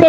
2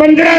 15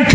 8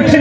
8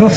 10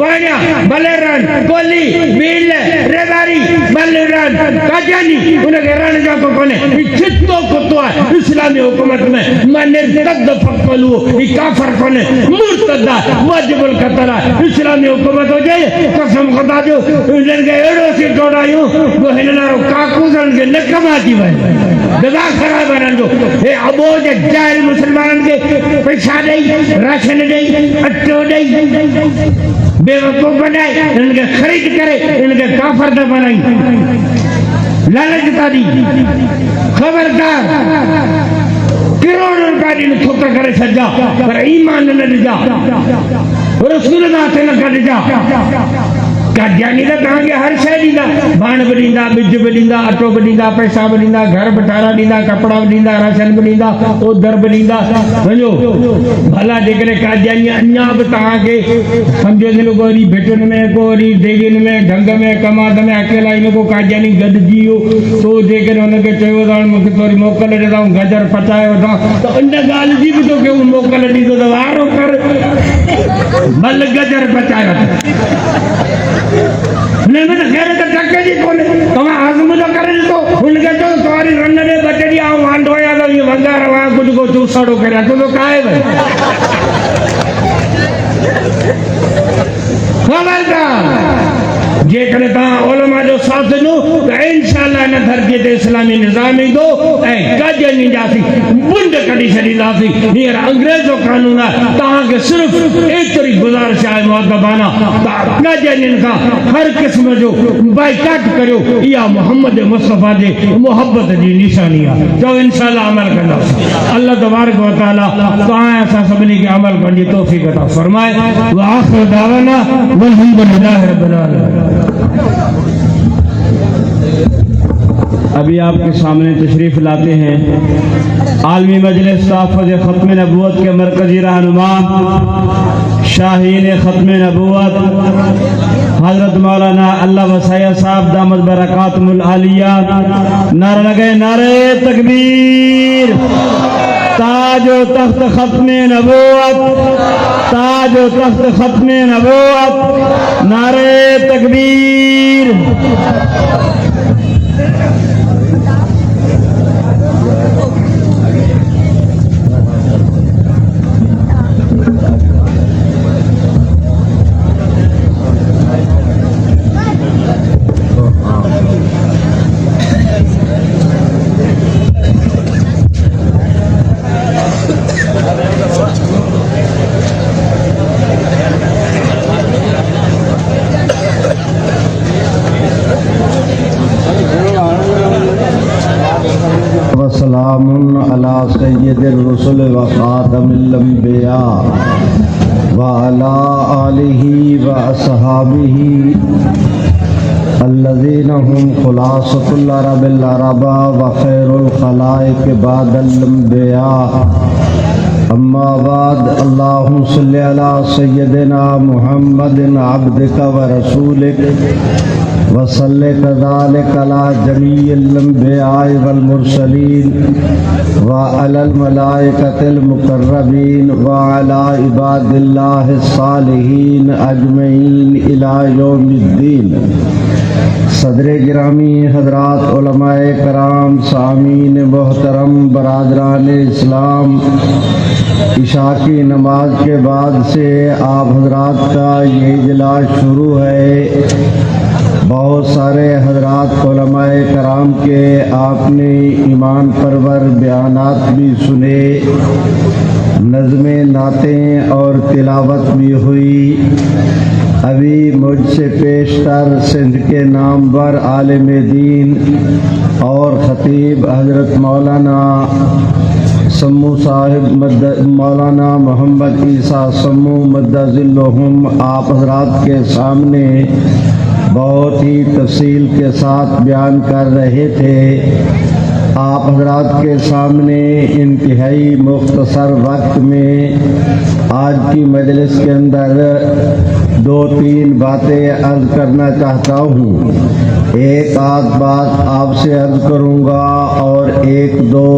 Wanya, Baleran, Koli, Bille, Redari, Baleran, Kajani, انہیں گھران جا کو کنے چھتو کتوا اسلامی حکومت میں نرتد فقلو کافر کنے مرتدہ واجب القتل اسلامی حکومت ہو جائے قسم خدا جو انہیں کے ایڑوں سے ٹوڑائیوں وہ ہننارو کاکوزن کے نکماتی بھائی دبا خراب بنان جو اے ابو جائل مسلمان کے پیسہ دیں راشن دیں اٹھو دیں بے وقوف بنائے ان کے خرید کرے ان کے کافر نہ بنائیں لالچ دادی خبردار کروڑوں کا دن چھوٹا کرے سجا پر ایمان نہ جا رسول اللہ سے نہ کر جا قادیانی دا کہاں گے ہر شے دیندا بان بنیندا بج بنیندا اٹو بنیندا پیسہ بنیندا گھر بٹارا دیندا کپڑا دیندا راشن بنیندا او در بنیندا سمجھو بھلا دیکھنے قادیانی انیا بتا کے سمجھو دن گوری بیٹن میں گوری دیگن میں ڈھنگ میں کماد میں اکیلا ان کو قادیانی گد جیو تو دیکھنے ان کے چیو دان مکھ توری موکل دیتا ہوں گجر پچائے ہوتا تو ان گال جی بھی تو کہ ان موکل دی تو دوارو کر بل گجر پچائے ہوتا نہیں میں خیر تو ٹکے جی کونے تمہیں آزم جو کرے تو ان کے تو سواری رننے دے بچے جی آؤں وانڈ ہویا تو یہ وگا روا کچھ کو چوسڑو کریا تو کائے بھائی خبردار جے کرے تاں علماء جو ساتھ نو تو انشاءاللہ نہ دھرکیت اسلامی نظامی دو اے کجے نہیں جاتی بند کڑی شری لاتی یہ انگریزوں قانون ہے تاں کہ صرف اتری گزارش آئے معدبانہ کجے نہیں کا ہر قسم جو بائیکاٹ کرو یا محمد مصطفیٰ دے محبت دی نشانیاں جو انشاءاللہ عمل کرنا اللہ تبارک و تعالی تو آئے ایسا سبنی کے عمل کرنی توفیق عطا فرمائے وآخر دعوانا والحمدللہ رب العالمین۔ ابھی آپ کے سامنے تشریف لاتے ہیں عالمی مجلس تحفظ ختم نبوت کے مرکزی رہنما شاہین ختم نبوت حضرت مولانا اللہ وسیع صاحب دامت برکاتہم العالیہ نعرہ لگے نعرہ تکبیر تاج و تخت ختم نبوت تاج و تخت ختم نبوت نعرہ تکبیر وسلام علی سید الرسل و خاتم الانبیاء وعلی آلہ و اصحابہ الذین هم خلاصۃ العرب العربا و خیر الخلائق بعد الانبیاء اما بعد اللہم صلی علی سیدنا محمد عبدک و رسولک وصلی کذالک علی جمیع الانبیاء والمرسلین وعلی الملائکۃ المقربین وعلی عباد اللہ الصالحین اجمعین الی یوم الدین۔ صدر گرامی حضرات علماء کرام سامعین محترم برادران اسلام عشاء کی نماز کے بعد سے آپ حضرات کا یہ اجلاس شروع ہے۔ بہت سارے حضرات علماء کرام کے آپ نے ایمان پرور بیانات بھی سنے، نظمیں نعتیں اور تلاوت بھی ہوئی۔ ابھی مجھ سے پیشتر سندھ کے نامور عالم دین اور خطیب حضرت مولانا سمو صاحب مولانا محمد عیسیٰ سمو مدد ذلہم آپ حضرات کے سامنے بہت ہی تفصیل کے ساتھ بیان کر رہے تھے۔ آپ حضرات کے سامنے انتہائی مختصر وقت میں آج کی مجلس کے اندر دو تین باتیں عرض کرنا چاہتا ہوں۔ ایک آدھ بات آپ سے عرض کروں گا اور ایک دو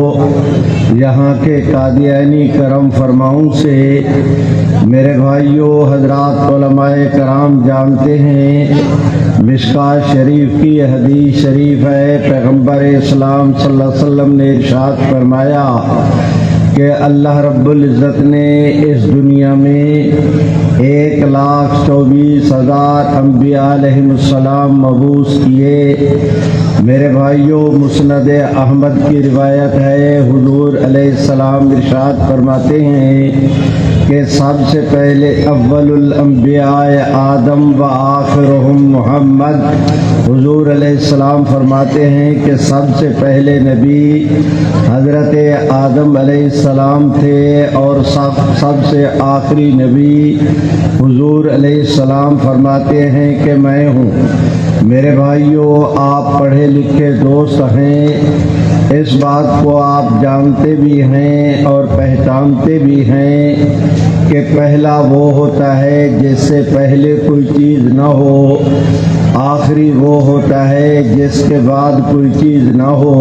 یہاں کے قادیانی کرم فرماؤں سے۔ میرے بھائیوں حضرات علماء کرام جانتے ہیں مشکوٰۃ شریف کی حدیث شریف ہے، پیغمبر اسلام صلی اللہ علیہ وسلم نے ارشاد فرمایا کہ اللہ رب العزت نے اس دنیا میں 1,24,000 انبیاء علیہم السلام مبعوث کیے۔ میرے بھائیوں مسند احمد کی روایت ہے، حضور علیہ السلام ارشاد فرماتے ہیں کہ سب سے پہلے اول الانبیاء آدم و آخرہم محمد۔ حضور علیہ السلام فرماتے ہیں کہ سب سے پہلے نبی حضرت آدم علیہ السلام تھے اور سب سے آخری نبی حضور علیہ السلام فرماتے ہیں کہ میں ہوں۔ میرے بھائیوں آپ پڑھے لکھے دوست ہیں، اس بات کو آپ جانتے بھی ہیں اور پہچانتے بھی ہیں کہ پہلا وہ ہوتا ہے جس سے پہلے کوئی چیز نہ ہو، آخری وہ ہوتا ہے جس کے بعد کوئی چیز نہ ہو۔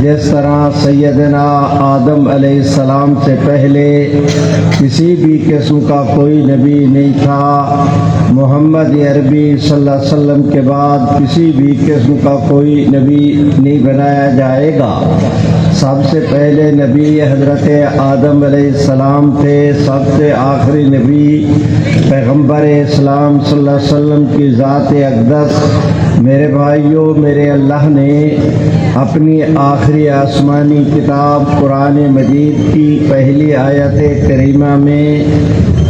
جس طرح سیدنا آدم علیہ السلام سے پہلے کسی بھی قسم کا کوئی نبی نہیں تھا، محمد عربی صلی اللہ علیہ وسلم کے بعد کسی بھی قسم کا کوئی نبی نہیں بنایا جائے گا۔ سب سے پہلے نبی حضرت آدم علیہ السلام تھے، سب سے آخری نبی پیغمبر اسلام صلی اللہ علیہ وسلم کی ذات اقدس۔ میرے بھائیوں میرے اللہ نے اپنی آخری آسمانی کتاب قرآن مجید کی پہلی آیت کریمہ میں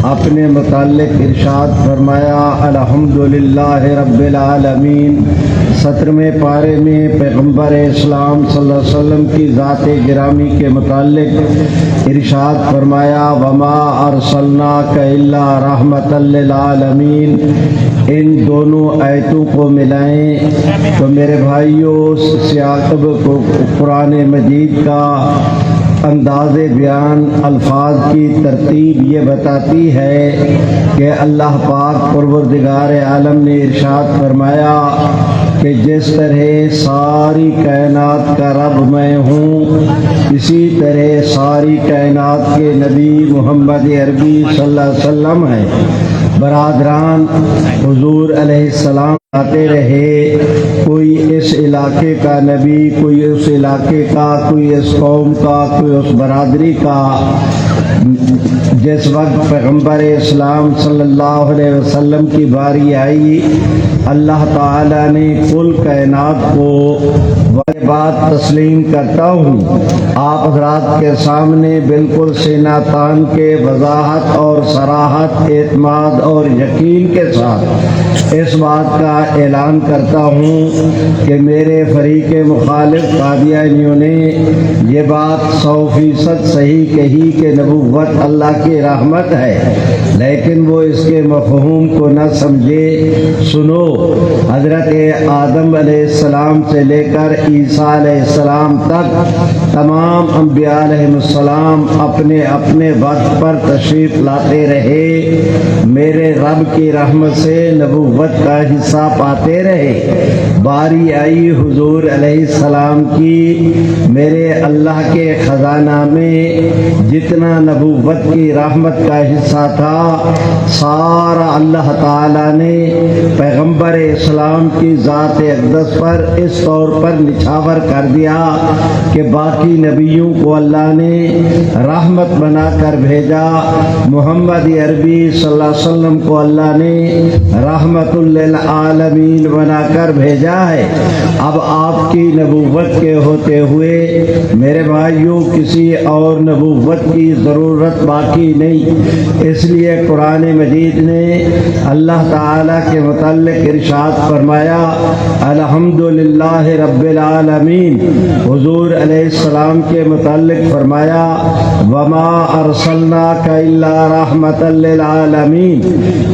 اپنے متعلق ارشاد فرمایا الحمدللہ رب العالمین۔ 17ویں پارے میں پیغمبر اسلام صلی اللہ علیہ وسلم کی ذات گرامی کے متعلق ارشاد فرمایا وما ارسلناک الا رحمۃ للعالمین۔ ان دونوں آیتوں کو ملائیں تو میرے بھائیوں سیاق کو قرآن مجید کا انداز بیان الفاظ کی ترتیب یہ بتاتی ہے کہ اللہ پاک پروردگار عالم نے ارشاد فرمایا کہ جس طرح ساری کائنات کا رب میں ہوں، اسی طرح ساری کائنات کے نبی محمد عربی صلی اللہ علیہ وسلم ہیں۔ برادران حضور علیہ السلام آتے رہے، کوئی اس علاقے کا نبی، کوئی اس علاقے کا، کوئی اس قوم کا، کوئی اس برادری کا۔ جس وقت پیغمبر اسلام صلی اللہ علیہ وسلم کی باری آئی، اللہ تعالیٰ نے کل کائنات کو یہ بات تسلیم کرتا ہوں آپ حضرات کے سامنے بالکل سینہ تان کے وضاحت اور صراحت، اعتماد اور یقین کے ساتھ اس بات کا اعلان کرتا ہوں کہ میرے فریق مخالف قادیانیوں نے یہ بات 100% صحیح کہی کہ نبوت اللہ کی رحمت ہے، لیکن وہ اس کے مفہوم کو نہ سمجھے۔ سنو، حضرت آدم علیہ السلام سے لے کر عیسیٰ علیہ السلام تک تمام انبیاء علیہ السلام اپنے اپنے وقت پر تشریف لاتے رہے، میرے رب کی رحمت سے نبوت کا حصہ پاتے رہے۔ باری آئی حضور علیہ السلام کی، میرے اللہ کے خزانہ میں جتنا نبوت کی رحمت کا حصہ تھا سارا اللہ تعالیٰ نے پیغمبر اسلام کی ذات اقدس پر اس طور پر نچھاور کر دیا کہ باقی نبیوں کو اللہ نے رحمت بنا کر بھیجا، محمد عربی صلی اللہ علیہ وسلم کو اللہ نے رحمت للعالمین بنا کر بھیجا ہے۔ اب آپ کی نبوت کے ہوتے ہوئے میرے بھائیوں کسی اور نبوت کی ضرورت باقی نہیں، اس لیے قرآن مجید نے اللہ تعالیٰ کے متعلق ارشاد فرمایا الحمدللہ رب للعالمین۔ حضور علیہ السلام کے متعلق فرمایا وما ارسلناک الا رحمۃ للعالمین۔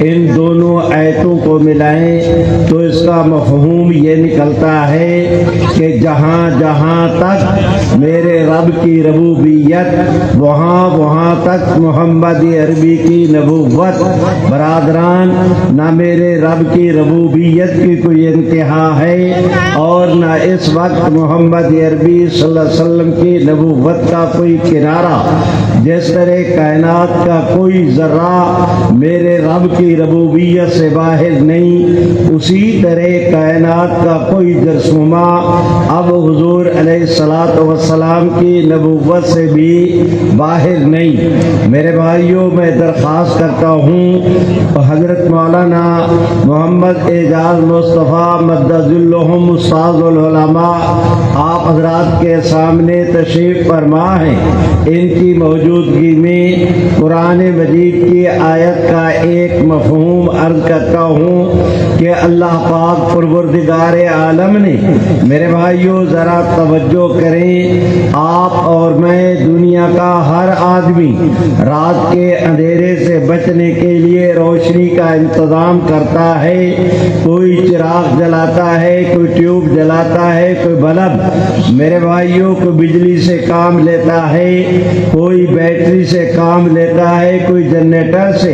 ان دونوں آیتوں کو ملائیں تو اس کا مفہوم یہ نکلتا ہے کہ جہاں جہاں تک میرے رب کی ربوبیت وہاں تک محمد عربی کی نبوت۔ برادران، نہ میرے رب کی ربوبیت کی کوئی انتہا ہے اور نہ اس وقت محمد عربی صلی اللہ علیہ وسلم کی نبوت کا کوئی کنارہ۔ جس طرح کائنات کا کوئی ذرہ میرے رب کی ربوبیت سے باہر نہیں، اسی طرح کائنات کا کوئی جرثومہ اب حضور علیہ الصلاۃ والسلام کی نبوت سے بھی باہر نہیں۔ میرے بھائیوں، میں درخواست کرتا ہوں حضرت مولانا محمد اعجاز مصطفیٰ مدد اللہم استاذ العلماء آپ حضرات کے سامنے تشریف فرما ہیں۔ ان کی موجودگی میں قرآن مجید کی آیت کا ایک مفہوم عرض کرتا ہوں کہ اللہ پاک پروردگار عالم نے، میرے بھائیوں ذرا توجہ کریں، آپ اور میں دنیا کا ہر آدمی رات کے اندھیرے سے بچنے کے لیے روشنی کا انتظام کرتا ہے۔ کوئی چراغ جلاتا ہے، کوئی ٹیوب جلاتا ہے، کوئی بلب، میرے بھائیوں کو بجلی سے کام لیتا ہے، کوئی بیٹری سے کام لیتا ہے، کوئی جنریٹر سے،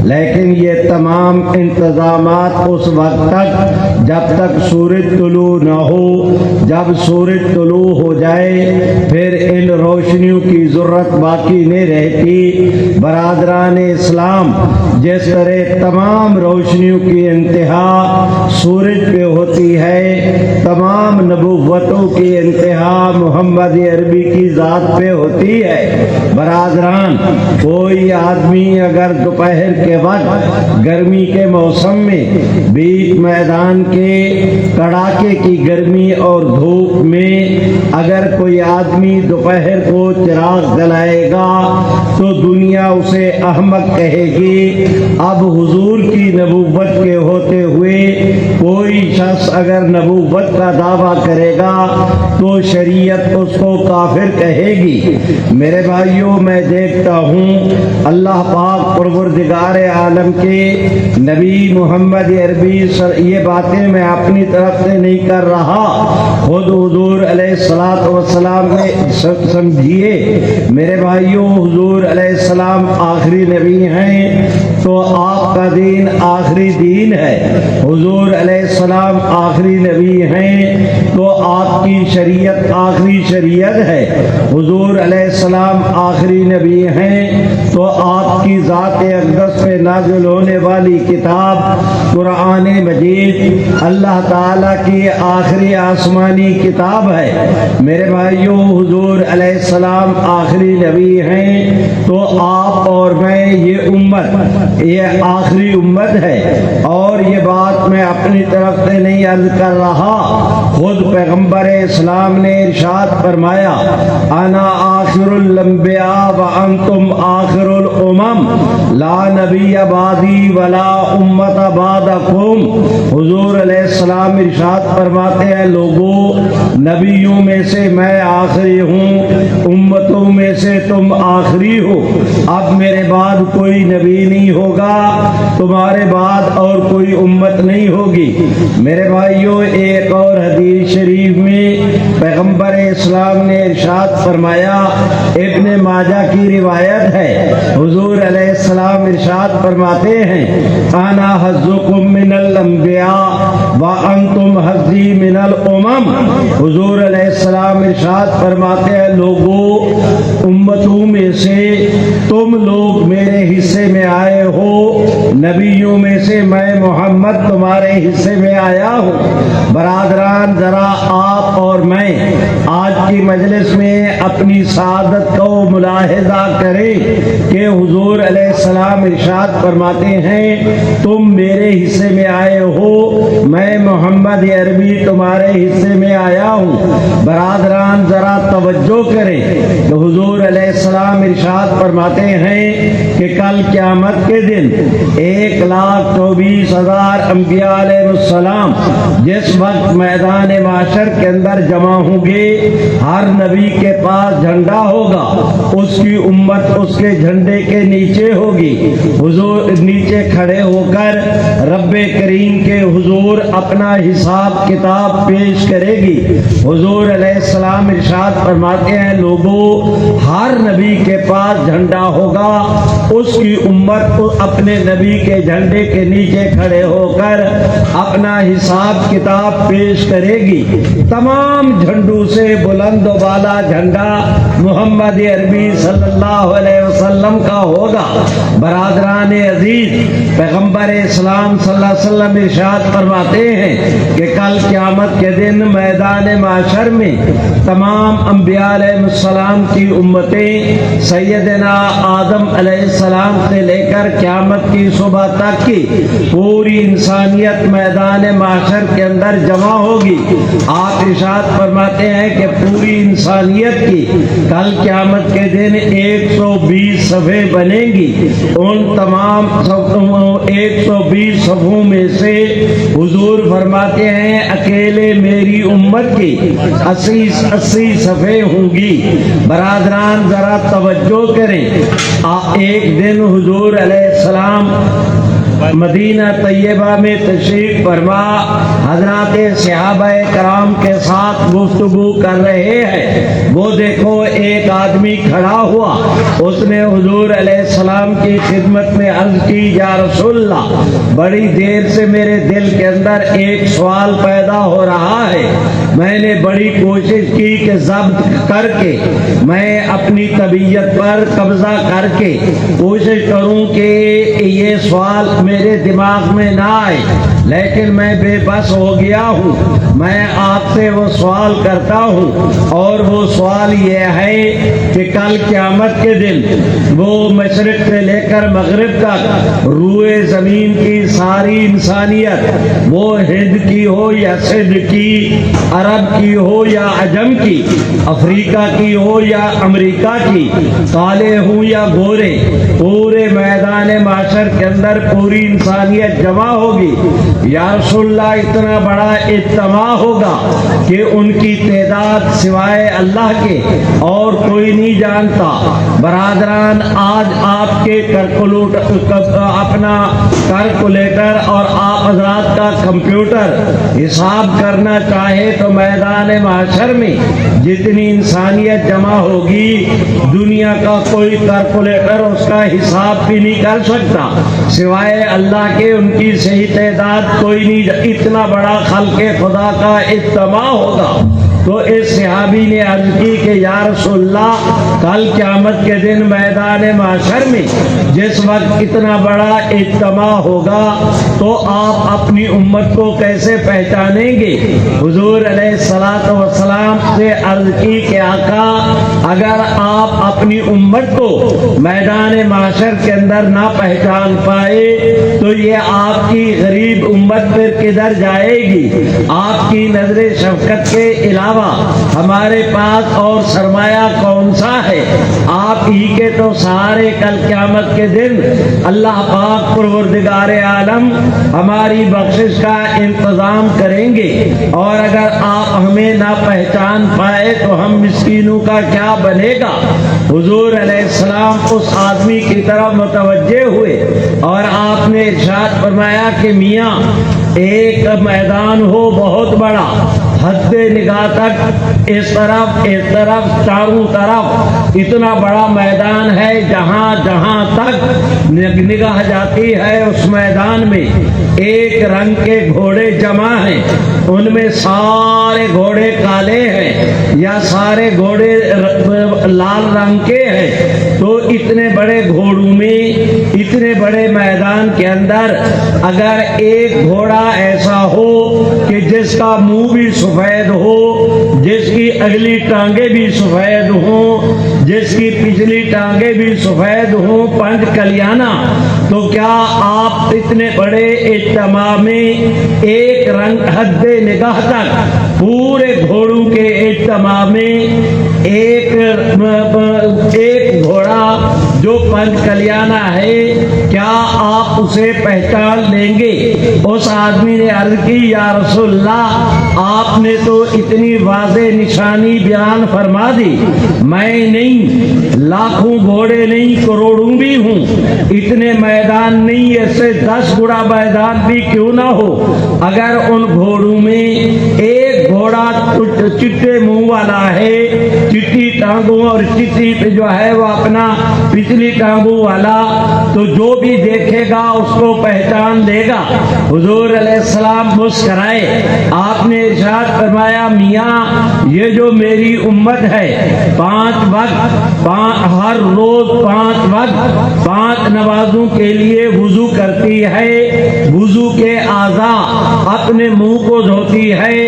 لیکن یہ تمام انتظامات اس وقت تک جب تک سورج طلوع نہ ہو۔ جب سورج طلوع ہو جائے پھر ان روشنیوں کی ضرورت باقی نہیں رہتی۔ برادران اسلام، جس طرح تمام روشنیوں کی انتہا سورج پہ ہوتی ہے، تمام نبوتوں کی انتہا محمد عربی کی ذات پہ ہوتی ہے۔ برادران، کوئی آدمی اگر دوپہر کے وقت گرمی کے موسم میں بیچ میدان کے کڑاکے کی گرمی اور دھوپ میں اگر کوئی آدمی دوپہر کو چراغ جلائے گا تو دنیا اسے احمق کہے گی۔ اب حضور کی نبوت کے ہوتے ہوئے کوئی شخص اگر نبوت کا دعویٰ کرے گا تو شریعت اس کو کافر کہے گی۔ میرے بھائیوں، میں دیکھتا ہوں اللہ پاک پروردگار عالم کے نبی محمد عربی یہ باتیں میں اپنی طرف سے نہیں کر رہا، خود حضور علیہ الصلاۃ والسلام نے سمجھیے۔ میرے بھائیوں، حضور علیہ السلام آخری نبی ہیں تو آپ کا دین آخری دین ہے۔ حضور علیہ السلام آخری نبی ہیں تو آپ کی شریعت آخری شریعت ہے۔ حضور علیہ السلام آخری نبی ہیں تو آپ کی ذات اقدس پہ نازل ہونے والی کتاب قرآن مجید اللہ تعالیٰ کی آخری آسمانی کتاب ہے۔ میرے بھائیوں، حضور علیہ السلام آخری نبی ہیں تو آپ اور میں یہ امت، یہ آخری امت ہے۔ اور یہ بات میں اپنی طرف سے نہیں عرض کر رہا، خود پیغمبر اسلام نے ارشاد فرمایا انا آخر الانبیاء وانتم آخر الامم لا نبی بعدی ولا امت بعدکم۔ حضور علیہ السلام ارشاد فرماتے ہیں لوگوں، نبیوں میں سے میں آخری ہوں، امتوں میں سے تم آخری ہو۔ اب میرے بعد کوئی نبی نہیں ہوگا، تمہارے بعد اور کوئی امت نہیں ہوگی۔ میرے بھائیوں، ایک اور حدیث شریف میں پیغمبر اسلام نے ارشاد فرمایا، ابن ماجہ کی روایت ہے، حضور علیہ السلام ارشاد فرماتے ہیں انا حظکم من الانبیاء وانتم حظی من الامم۔ حضور علیہ السلام ارشاد فرماتے ہیں لوگوں، امتوں میں سے تم لوگ میرے حصے میں آئے ہو، نبیوں میں سے میں محمد تمہارے حصے میں آیا ہوں۔ برادران، ذرا آپ اور میں آج کی مجلس میں اپنی سعادت کو ملاحظہ کریں کہ حضور علیہ السلام ارشاد فرماتے ہیں تم میرے حصے میں آئے ہو، میں محمد عربی تمہارے حصے میں آیا ہوں۔ برادران، ذرا توجہ کریں کہ حضور علیہ السلام ارشاد فرماتے ہیں کہ کہ کل قیامت کے دن 1,24,000 انبیاء علیہ السلام جس وقت میدان معاشر کے اندر جمع ہوں گے، ہر نبی کے پاس جھنڈا ہوگا، اس کی امت اس کے جھنڈے کے نیچے ہوگی، حضور نیچے کھڑے ہو کر رب کریم کے حضور اپنا حساب کتاب پیش کرے گی۔ حضور علیہ السلام ارشاد فرماتے ہیں، لوگوں ہر نبی کے پاس جھنڈا ہوگا، اس کی امت اپنے نبی کے جھنڈے کے نیچے کھڑے ہو کر اپنا حساب کتاب پیش کرے گی۔ تمام جھنڈوں سے بلند و بالا جھنڈا محمد عربی صلی اللہ علیہ وسلم کا ہوگا۔ برادران عزیز، پیغمبر اسلام صلی اللہ علیہ وسلم ارشاد فرماتے ہیں کہ کل قیامت کے دن میدان معاشر میں تمام انبیاء علیہ السلام کی امتیں سیدنا آدم علیہ السلام سے لے کر قیامت کی صبح تک کی پوری انسانیت میدان معاشر کے اندر جمع ہوگی۔ آپ ارشاد فرماتے ہیں کہ پوری انسانیت کی کل قیامت کے دن 120 صفیں بنیں گی۔ ان تمام 120 صفوں میں سے حضور فرماتے ہیں اکیلے میری امت کی 80 صفیں ہوں گی۔ برادران ذرا توجہ کریں، ایک دن حضور علیہ السلام مدینہ طیبہ میں تشریف فرما حضرات صحابہ کرام کے ساتھ گفتگو کر رہے ہیں۔ وہ دیکھو ایک آدمی کھڑا ہوا، اس نے حضور علیہ السلام کی خدمت میں عرض کی، یا رسول اللہ، بڑی دیر سے میرے دل کے اندر ایک سوال پیدا ہو رہا ہے، میں نے بڑی کوشش کی کہ ضبط کر کے میں اپنی طبیعت پر قبضہ کر کے کوشش کروں کہ یہ سوال میرے دماغ میں نہ آئے، لیکن میں بے بس ہو گیا ہوں۔ میں آپ سے وہ سوال کرتا ہوں، اور وہ سوال یہ ہے کہ کل قیامت کے دن وہ مشرق سے لے کر مغرب تک روئے زمین کی ساری انسانیت، وہ ہند کی ہو یا سندھ کی، عرب کی ہو یا عجم کی، افریقہ کی ہو یا امریکہ کی، کالے ہوں یا گورے، پورے میدان معاشر کے اندر پوری انسانیت جمع ہوگی۔ یا رسول اللہ، اتنا بڑا اجتماع ہوگا کہ ان کی تعداد سوائے اللہ کے اور کوئی نہیں جانتا۔ برادران، آج آپ کے اپنا کیلکولیٹر اور آپ حضرات کا کمپیوٹر حساب کرنا چاہے تو میدان معاشر میں جتنی انسانیت جمع ہوگی، دنیا کا کوئی کیلکولیٹر اس کا حساب بھی نہیں کر سکتا، سوائے اللہ کے ان کی صحیح تعداد کوئی نہیں۔ اتنا بڑا خلق خدا کا اجتماع ہوگا۔ تو اس صحابی نے عرض کی کہ یا رسول اللہ، کل قیامت کے دن میدان معاشر میں جس وقت اتنا بڑا اجتماع ہوگا تو آپ اپنی امت کو کیسے پہچانیں گے؟ حضور علیہ الصلوۃ والسلام سے عرض کی کہ آقا، اگر آپ اپنی امت کو میدان معاشر کے اندر نہ پہچان پائے تو یہ آپ کی غریب امت پھر کدھر جائے گی؟ آپ کی نظر شفقت کے علاوہ ہمارے پاس اور سرمایہ کون سا ہے؟ آپ ہی کے تو سارے کل قیامت کے دن اللہ پاک پروردگار عالم ہماری بخشش کا انتظام کریں گے، اور اگر آپ ہمیں نہ پہچان پائے تو ہم مسکینوں کا کیا بنے گا؟ حضور علیہ السلام اس آدمی کی طرف متوجہ ہوئے اور آپ نے ارشاد فرمایا کہ میاں، ایک میدان ہو بہت بڑا، حد نگاہ تک اس طرف چاروں طرف اتنا بڑا میدان ہے، جہاں جہاں تک نگاہ جاتی ہے اس میدان میں ایک رنگ کے گھوڑے جمع ہیں، ان میں سارے گھوڑے کالے ہیں یا سارے گھوڑے لال رنگ کے ہیں۔ تو اتنے بڑے گھوڑوں میں، اتنے بڑے میدان کے اندر اگر ایک گھوڑا ایسا ہو کہ جس کا منہ بھی سفید ہو، جس کی اگلی ٹانگیں بھی سفید ہوں، جس کی پچھلی ٹانگیں بھی سفید ہوں، پنج کلیانہ، تو کیا آپ اتنے بڑے اجتماع میں ایک رنگ حد نگاہ تک پورے گھوڑوں کے اجتماع میں ایک گھوڑا جو پنج کلیانہ ہے کیا آپ اسے پہچان لیں گے؟ اس آدمی نے عرض کی یا رسول اللہ آپ نے تو اتنی واضح نشانی بیان فرما دی، میں نہیں، لاکھوں گھوڑے نہیں کروڑوں بھی ہوں، اتنے میدان نہیں، ایسے 10 گنا میدان بھی کیوں نہ ہو، اگر ان گھوڑوں میں ایک گھوڑا چٹے منہ والا ہے، چٹی ٹانگوں اور چٹی پہ جو ہے وہ اپنا پچھلی ٹانگوں والا، تو جو بھی دیکھے گا اس کو پہچان لے گا۔ حضور علیہ السلام مسکرائے، آپ نے ارشاد فرمایا میاں یہ جو میری امت ہے 5 وقت ہر روز 5 وقت 5 نمازوں کے لیے وضو کرتی ہے، وضو کے اعضاء اپنے منہ کو دھوتی ہے،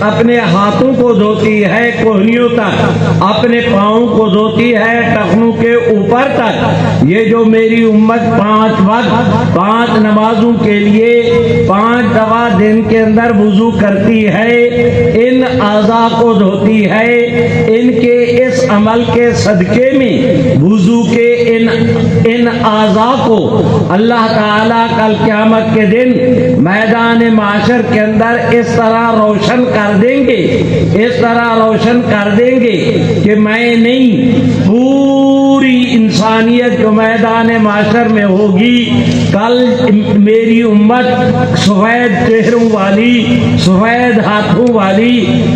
اپنے ہاتھوں کو دھوتی ہے کوہنیوں تک، اپنے پاؤں کو دھوتی ہے ٹخنوں کے اوپر تک۔ یہ جو میری امت 5 وقت 5 نمازوں کے لیے 5 دفعہ دن کے اندر وضو کرتی ہے، ان اعضاء کو دھوتی ہے، ان کے اس عمل کے صدقے میں وضو کے ان اعضاء کو اللہ تعالیٰ کل قیامت کے دن میدان معاشر کے اندر اس طرح روشن کر دیں گے، اس طرح روشن کر دیں گے کہ میں نہیں، پوری انسانیت جو میدان معاشر میں ہوگی کل میری امت سفید چہروں والی، سفید ہاتھوں والی،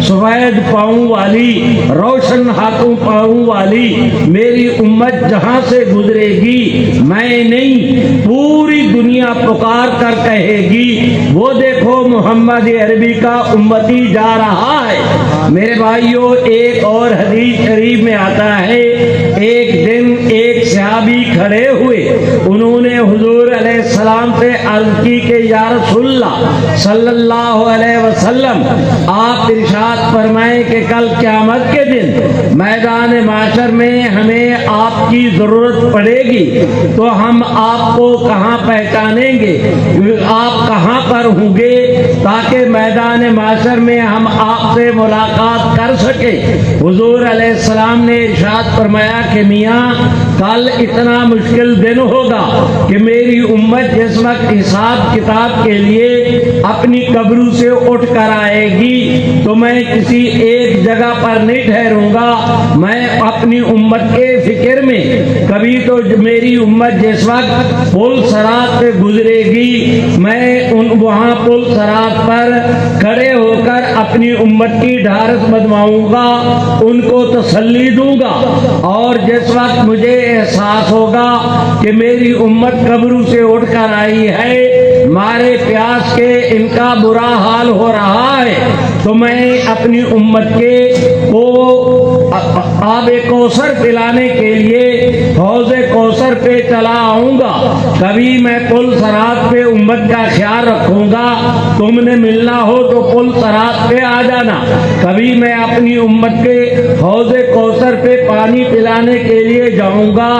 سفید پاؤں والی، روشن ہاتھوں پاؤں والی میری امت جہاں سے گزرے گی میں نہیں، پوری دنیا پکار کر کہے گی وہ دیکھو محمد عربی کا امتی جا رہا ہے۔ میرے بھائیوں ایک اور حدیث شریف میں آتا ہے ایک دن ایک صحابی کھڑے ہوئے، انہوں نے حضور علیہ السلام سے عرض کی کہ یا رسول اللہ صلی اللہ علیہ وسلم آپ ارشاد فرمائیں کہ کل قیامت کے دن میدان معاشر میں ہمیں آپ کی ضرورت پڑے گی تو ہم آپ کو کہاں پہچانیں گے، آپ کہاں پر ہوں گے تاکہ میدان معاشر میں ہم آپ سے ملاقات کر سکیں؟ حضور علیہ السلام نے ارشاد فرمایا کہ میاں کل اتنا مشکل دن ہوگا کہ میری امت جس وقت حساب کتاب کے لیے اپنی قبروں سے اٹھ کر آئے گی تو میں کسی ایک جگہ پر نہیں ٹھہروں گا، میں اپنی امت کے فکر میں کبھی تو میری امت جس وقت پل صراط سے گزرے گی میں وہاں پل صراط پر کھڑے ہو کر اپنی امت کی ڈھارس بنواؤں گا، ان کو تسلی دوں گا، اور جس وقت مجھے احساس ہوگا کہ میری امت قبروں سے اٹھ کر آئی ہے، مارے پیاس کے ان کا برا حال ہو رہا ہے، تو میں اپنی امت کے کو آب کوثر پلانے کے لیے حوض کوثر پہ چلا آؤں گا، کبھی میں پل صراط پہ امت کا خیال رکھوں گا، تم نے ملنا ہو تو پل صراط پہ آ جانا، کبھی میں اپنی امت کے حوض کوثر پہ پانی پلانے کے لیے جاؤں گا،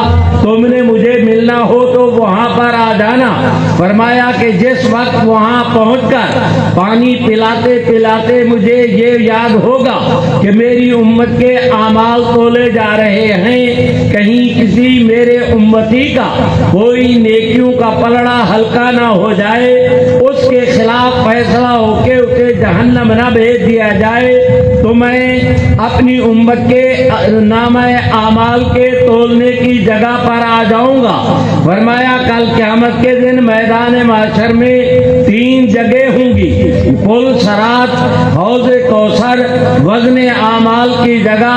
تم نے مجھے ملنا ہو تو وہاں پر آ جانا۔ فرمایا کہ جس وقت وہاں پہنچ کر پانی پلاتے پلاتے مجھے یہ یاد ہوگا کہ میری امت کے اعمال تولے جا رہے ہیں، کہیں کسی میرے امتی کا کوئی نیکیوں کا پلڑا ہلکا نہ ہو جائے، اس کے خلاف فیصلہ ہو کے اسے جہنم نہ بھیج دیا جائے، تو میں اپنی امت کے نامہ اعمال کے تولنے کی جگہ پر آ جاؤں گا۔ فرمایا کل قیامت کے دن میدان معاشر میں 3 جگہ ہوں گی، پل صراط، حوض کوثر، وزن اعمال کی جگہ،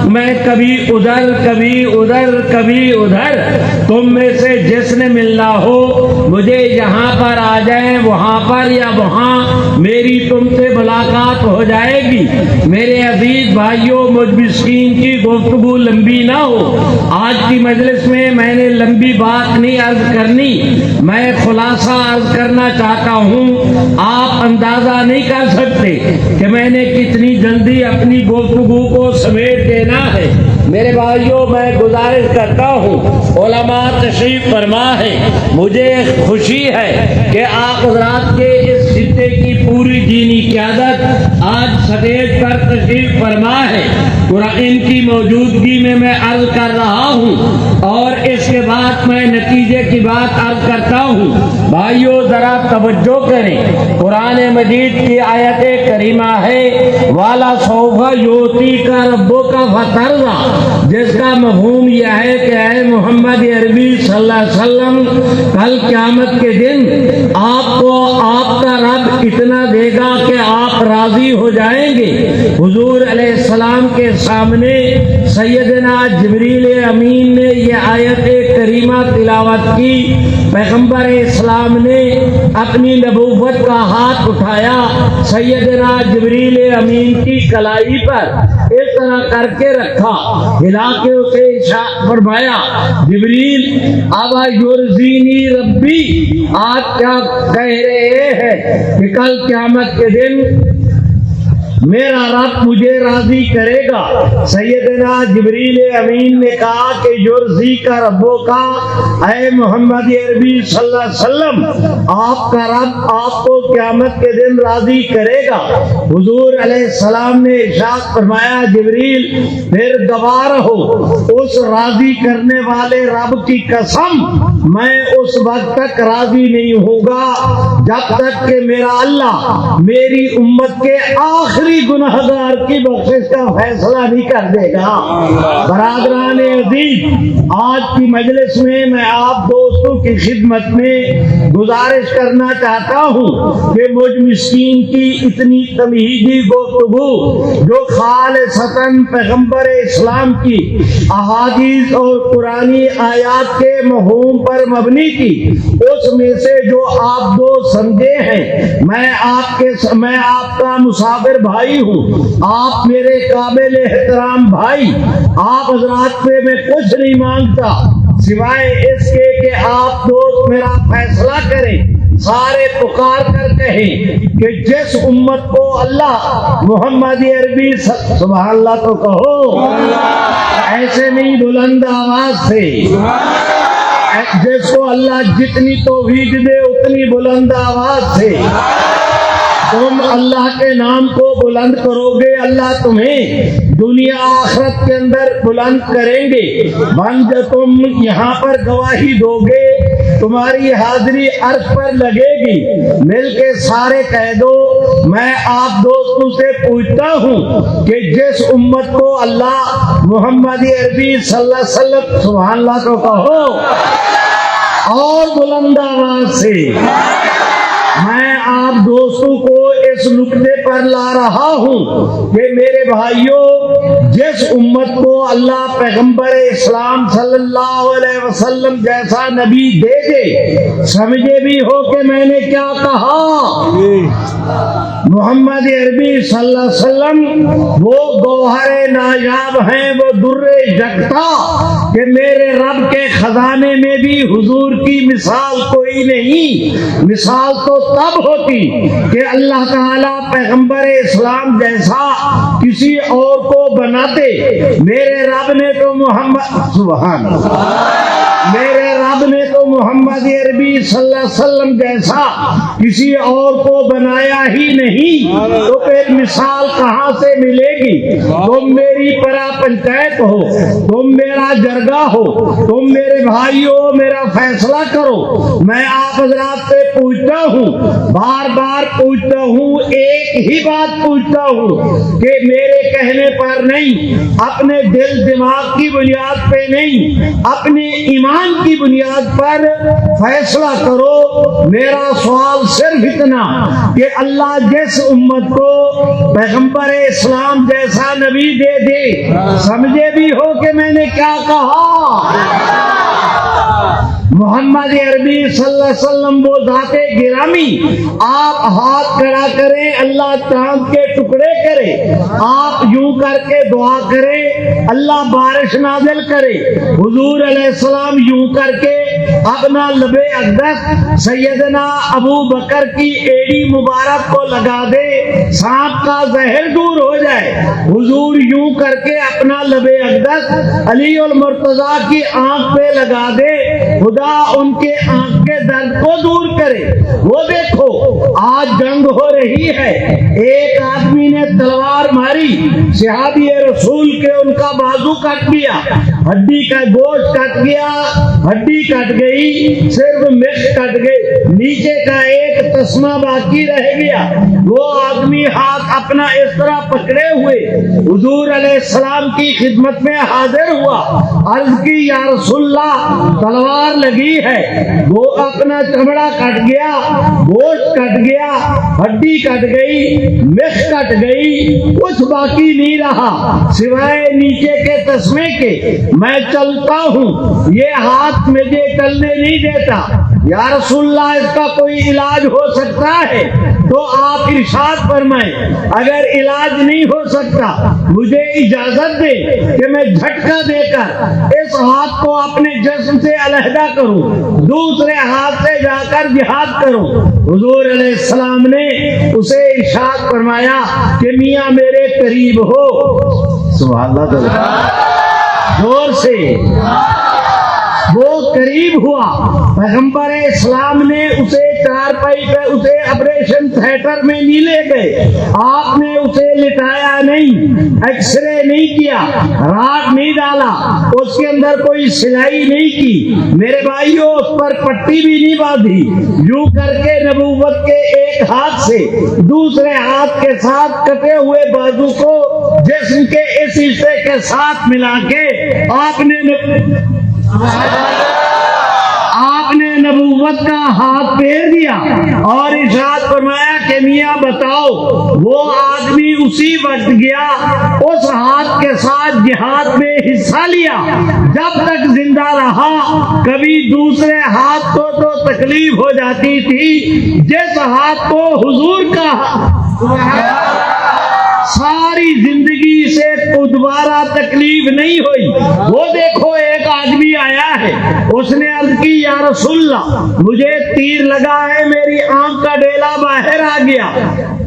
میں کبھی ادھر کبھی ادھر کبھی ادھر، تم میں سے جس نے ملنا ہو مجھے یہاں پر آ جائیں، وہاں پر یا وہاں میری تم سے ملاقات ہو جائے گی۔ میرے عزیز بھائیوں مجھ مسکین کی گفتگو لمبی نہ ہو، آج کی مجلس میں میں نے لمبی بات نہیں عرض کرنی، میں خلاصہ عرض کرنا چاہتا ہوں، آپ اندازہ نہیں کر سکتے کہ میں نے کتنی جلدی اپنی گفتگو کو سمیٹ دینا ہے۔ میرے بھائیوں میں گزارش کرتا ہوں علماء تشریف فرما ہے، مجھے خوشی ہے کہ آپ حضرات کے اس خطے کی پوری دینی قیادت آج سٹیج پر تشریف فرما ہے، ان کی موجودگی میں عرض کر رہا ہوں اور اس کے بعد میں نتیجے کی بات عرض کرتا ہوں۔ بھائیو ذرا توجہ کریں، قرآن مجید کی آیت کریمہ ہے والا سوفا یوتی کا ربو کا فترضا، جس کا مفہوم یہ ہے کہ اے محمد عربی صلی اللہ علیہ وسلم کل قیامت کے دن آپ کو آپ کا رب اتنا دے گا کہ آپ راضی ہو جائیں گے۔ حضور علیہ السلام کے سامنے سیدنا جبریل امین نے یہ آیت کریمہ تلاوت کی، پیغمبر اسلام نے اپنی نبوت کا ہاتھ اٹھایا، سیدنا جبریل امین کی کلائی پر اس طرح کر کے رکھا، ہلا کے اسے ارشاد فرمایا جبریل ابا یرزینی ربی، آپ کیا کہہ رہے ہیں کہ کل قیامت کے دن میرا رب مجھے راضی کرے گا؟ سیدنا جبریل امین نے کہا کہ یرزی کا ربو کا، اے محمد عربی صلی اللہ علیہ وسلم آپ کا رب آپ کو قیامت کے دن راضی کرے گا۔ حضور علیہ السلام نے ارشاد فرمایا جبریل پھر گواہ رہو، اس راضی کرنے والے رب کی قسم میں اس وقت تک راضی نہیں ہوں گا جب تک کہ میرا اللہ میری امت کے آخری گنہگار کی بخشش کا فیصلہ نہیں کر دے گا۔ برادران عزیز، آج کی مجلس میں میں آپ دوستوں کی خدمت میں گزارش کرنا چاہتا ہوں کہ مجھ مسکین کی اتنی تمہیدی گفتگو جو خالصتاً پیغمبر اسلام کی احادیث اور قرآنی آیات کے مفہوم پر مبنی تھی، اس میں سے جو آپ دوست سمجھے ہیں، میں آپ کا مسافر بھائی ہوں، آپ میرے قابل احترام بھائی، آپ حضرات سے میں کچھ نہیں مانگتا سوائے اس کے کہ آپ دوست میرا فیصلہ کریں، سارے پکار کر کہیں کہ جس امت کو اللہ محمد عربی سبحان اللہ تو کہو، ایسے نہیں بلند آواز سے، جس کو اللہ جتنی توفیق دے اتنی بلند آواز سے تم اللہ کے نام کو بلند کرو گے، اللہ تمہیں دنیا آخرت کے اندر بلند کریں گے۔ بند تم یہاں پر گواہی دو گے، تمہاری حاضری عرش پر لگے گی، مل کے سارے کہہ دو میں آپ دوستوں سے پوچھتا ہوں کہ جس امت کو اللہ محمد عربی صلی اللہ علیہ وسلم سبحان اللہ تو کہو اور بلند آواز سے، میں آپ دوستوں کو اس نقطے پر لا رہا ہوں کہ میرے بھائیوں، جس امت کو اللہ پیغمبر اسلام صلی اللہ علیہ وسلم جیسا نبی دے دے، سمجھے بھی ہو کہ میں نے کیا کہا؟ محمد عربی صلی اللہ علیہ وسلم وہ گوہر نایاب ہیں، وہ در یکتا کہ میرے رب کے خزانے میں بھی حضور کی مثال کوئی نہیں۔ مثال تو تب ہوتی کہ اللہ تعالیٰ پیغمبر اسلام جیسا کسی اور کو بناتے، میرے رب نے تو محمد عربی صلی اللہ علیہ وسلم جیسا کسی اور کو بنایا ہی نہیں، تو پھر مثال کہاں سے ملے گی؟ تم میری پرا پنچایت ہو، تم میرا جرگہ ہو، تم میرے بھائی ہو، میرا فیصلہ کرو۔ میں آپ حضرات سے پوچھتا ہوں، بار بار پوچھتا ہوں، ایک ہی بات پوچھتا ہوں کہ میرے کہنے پر نہیں، اپنے دل دماغ کی بنیاد پہ نہیں، اپنے ایمان کی بنیاد پر فیصلہ کرو۔ میرا سوال صرف اتنا کہ اللہ جس امت کو پیغمبر اسلام جیسا نبی دے دے، سمجھے بھی ہو کہ میں نے کیا کہا؟ محمد عربی صلی اللہ علیہ وسلم وہ ذات گرامی، آپ ہاتھ کھڑا کریں اللہ چاند کے ٹکڑے کرے، آپ یوں کر کے دعا کریں اللہ بارش نازل کرے، حضور علیہ السلام یوں کر کے اپنا لب اقدس سیدنا ابو بکر کی ایڑی مبارک کو لگا دے، سانپ کا زہر دور ہو جائے، حضور یوں کر کے اپنا لب اقدس علی المرتضیٰ کی آنکھ پہ لگا دے، خدا ان کے آنکھ کے درد کو دور کرے۔ وہ دیکھو آج جنگ ہو رہی ہے، ایک آدمی نے تلوار ماری، صحابی رسول کے ان کا بازو کٹ گیا، ہڈی کا گوشت کٹ گیا، ہڈی کٹ گئی، صرف مخ کٹ گئی، نیچے کا ایک تسمہ باقی رہ گیا۔ وہ آدمی ہاتھ اپنا اس طرح پکڑے ہوئے حضور علیہ السلام کی خدمت میں حاضر ہوا، عرض کی یا رسول اللہ تلوار لگی ہے، وہ اپنا چمڑا کٹ گیا، گوشت کٹ گیا، ہڈی کٹ گئی، مخ کٹ گئی، کچھ باقی نہیں رہا سوائے نیچے کے تسمے کے، میں چلتا ہوں، یہ ہاتھ مجھے چلنے نہیں دیتا، یا رسول اللہ اس کا کوئی علاج ہو سکتا ہے؟ تو آپ ارشاد فرمائیں اگر علاج نہیں ہو سکتا مجھے اجازت دے کہ میں جھٹکا دے کر اس ہاتھ کو اپنے جسم سے علیحدہ کروں، دوسرے ہاتھ سے جا کر جہاد کروں۔ حضور علیہ السلام نے اسے ارشاد فرمایا کہ میاں میرے قریب ہو، سبحان اللہ، زور سے وہ قریب ہوا، پیغمبر اسلام نے اسے چارپائی پہ اسے آپریشن تھیٹر میں نہیں لے گئے، آپ نے اسے لٹایا نہیں، ایکس رے نہیں کیا، راڈ نہیں ڈالا، اس کے اندر کوئی سلائی نہیں کی، میرے بھائیوں اس پر پٹی بھی نہیں باندھی، یوں کر کے نبوت کے ایک ہاتھ سے دوسرے ہاتھ کے ساتھ کٹے ہوئے بازو کو جسم کے اس حصے کے ساتھ ملا کے آپ نے نبوت کا ہاتھ پھیر دیا اور ارشاد فرمایا کہ میاں بتاؤ، وہ آدمی اسی وقت گیا، اس ہاتھ کے ساتھ جہاد میں حصہ لیا، جب تک زندہ رہا کبھی دوسرے ہاتھ کو تو تکلیف ہو جاتی تھی، جس ہاتھ کو حضور کا ساری زندگی سے دوبارہ تکلیف نہیں ہوئی۔ وہ دیکھو ایک آدمی آیا ہے، اس نے عرض کی یا رسول اللہ مجھے تیر لگا ہے، میری آنکھ کا ڈیلا باہر آ گیا،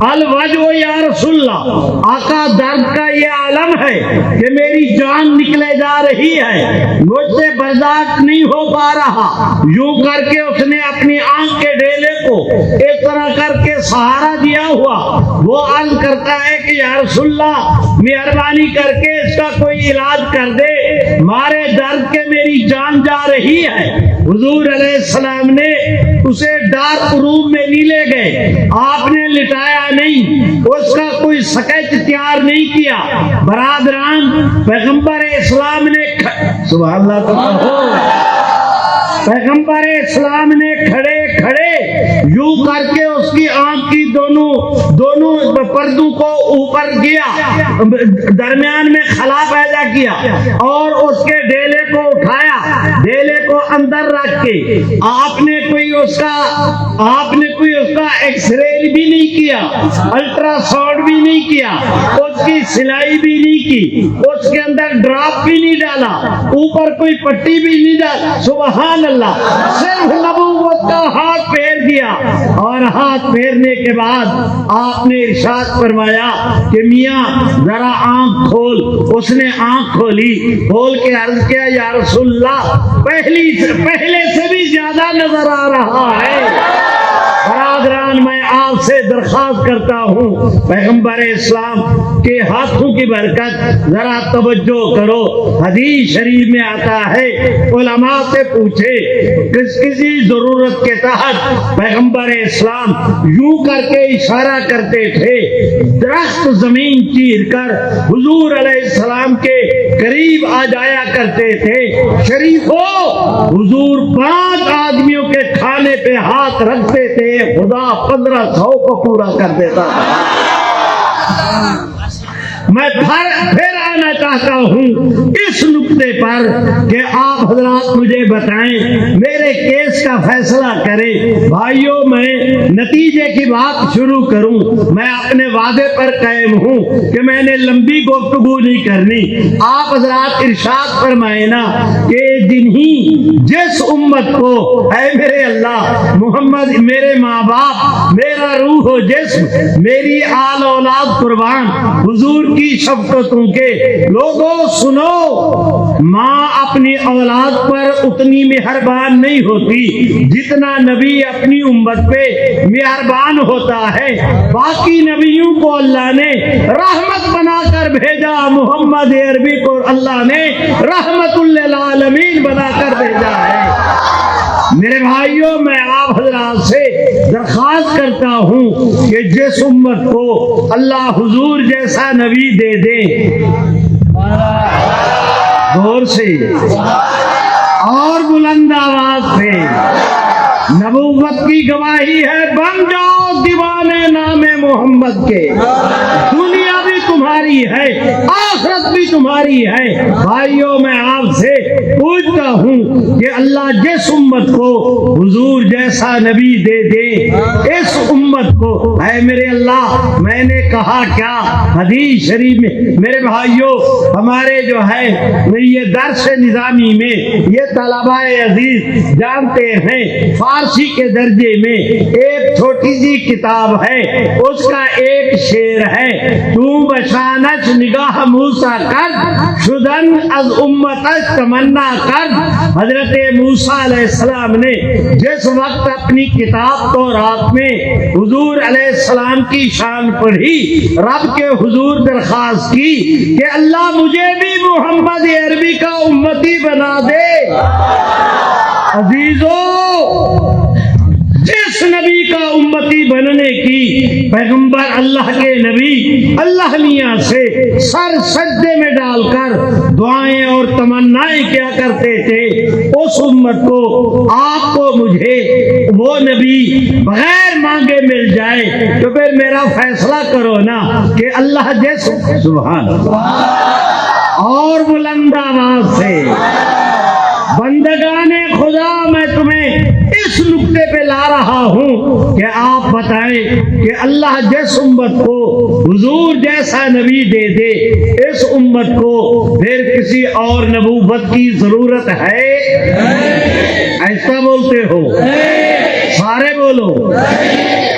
الوجہ یا رسول اللہ، آقا درد کا یہ عالم ہے کہ میری جان نکلے جا رہی ہے، مجھ سے برداشت نہیں ہو پا رہا، یوں کر کے اس نے اپنی آنکھ کے ڈیلے کو اس طرح کر کے سہارا دیا ہوا، وہ عرض کرتا ہے کہ یا رسول اللہ مہربانی کر کے اس کا کوئی علاج کر دے، مارے درد کے میری جان جا رہی ہے۔ حضور علیہ السلام نے اسے ڈارک روم میں نہیں لے گئے، آپ نے لٹایا نہیں، اس کا کوئی سکیچ تیار نہیں کیا، برادران پیغمبر اسلام نے سبحان اللہ، پیغمبر اسلام نے کھڑے کھڑے یوں کر کے اس کی آنکھ کی دونوں پردوں کو اوپر کیا، درمیان میں خلا پیدا کیا اور اس کے ڈیلے کو اٹھایا، ڈیلے کو اندر رکھ کے آپ نے کوئی اس کا ایکس رے بھی نہیں کیا، الٹرا ساؤنڈ بھی نہیں کیا، اس کی سلائی بھی نہیں کی، اس کے اندر ڈراپ بھی نہیں ڈالا، اوپر کوئی پٹی بھی نہیں ڈالا، سبحان اللہ، صرف نبوت کا ہاتھ پھیر دیا، اور ہاتھ پھیرنے کے بعد آپ نے ارشاد فرمایا کہ میاں ذرا آنکھ کھول، اس نے آنکھ کھولی، کھول کے عرض کیا یا رسول اللہ پہلے سے بھی زیادہ نظر آ رہا ہے۔ برادران میں آپ سے درخواست کرتا ہوں پیغمبر اسلام کے ہاتھوں کی برکت ذرا توجہ کرو، حدیث شریف میں آتا ہے علماء سے پوچھے کسی ضرورت کے تحت پیغمبر اسلام یوں کر کے اشارہ کرتے تھے، درخت زمین چیر کر حضور علیہ السلام کے قریب آ جایا کرتے تھے، شریفوں حضور 5 آدمیوں کے کھانے پہ ہاتھ رکھتے تھے، خدا 1500 کو پورا کر دیتا تھا۔ میں پھر آنا چاہتا ہوں اس نقطے پر کہ آپ حضرات مجھے بتائیں، میرے کیس کا فیصلہ کریں۔ بھائیوں میں نتیجے کی بات شروع کروں، میں اپنے وعدے پر قائم ہوں کہ میں نے لمبی گفتگو نہیں کرنی۔ آپ حضرات ارشاد فرمائے نا کہ جس امت کو اے میرے اللہ محمد، میرے ماں باپ، میرا روح و جسم میری آل اولاد قربان حضور کی شفقتوں کے لوگوں سنو، ماں اپنی اولاد پر اتنی مہربان نہیں ہوتی جتنا نبی اپنی امت پہ مہربان ہوتا ہے۔ باقی نبیوں کو اللہ نے رحمت بنا کر بھیجا، محمد عربی کو اللہ نے رحمت للعالمین بنا کر بھیجا ہے۔ میرے بھائیوں، میں آپ حضرات سے درخواست کرتا ہوں کہ جس امت کو اللہ حضور جیسا نبی دے دے، غور سے اور بلند آواز سے، نبوت کی گواہی ہے، بن جاؤ دیوانے نام محمد کے، دنیا بھی تمہاری ہے آخرت بھی تمہاری ہے۔ بھائیوں، میں آپ سے پوچھتا ہوں کہ اللہ جس امت کو حضور جیسا نبی دے دے، اس امت کو، اے میرے اللہ، میں نے کہا کیا حدیث شریف میں، میرے بھائیوں، ہمارے جو ہے یہ درس نظامی میں یہ طلباء عزیز جانتے ہیں، فارسی کے درجے میں ایک چھوٹی سی کتاب ہے، اس کا ایک شعر ہے، تو بشانچ نگاہ موسیٰ کر شدن از امتش تمنا کر۔ حضرت موسیٰ علیہ السلام نے جس وقت اپنی کتاب تورات میں حضور علیہ السلام کی شان پڑھی، رب کے حضور درخواست کی کہ اللہ مجھے بھی محمد عربی کا امتی بنا دے۔ عزیزو، جس نبی کا امتی بننے کی پیغمبر اللہ کے نبی اللہ میاں سے سر سجدے میں ڈال کر دعائیں اور تمنائیں کیا کرتے تھے، اس امت کو، آپ کو، مجھے وہ نبی بغیر مانگے مل جائے تو پھر میرا فیصلہ کرو نا کہ اللہ جس، سبحان اللہ، اور بلند آواز سے، بندگان خدا، میں تمہیں اس نقطے پہ لا رہا ہوں کہ آپ بتائیں کہ اللہ جس امت کو حضور جیسا نبی دے دے، اس امت کو پھر کسی اور نبوت کی ضرورت ہے؟ ایسا بولتے ہو؟ سارے بولو،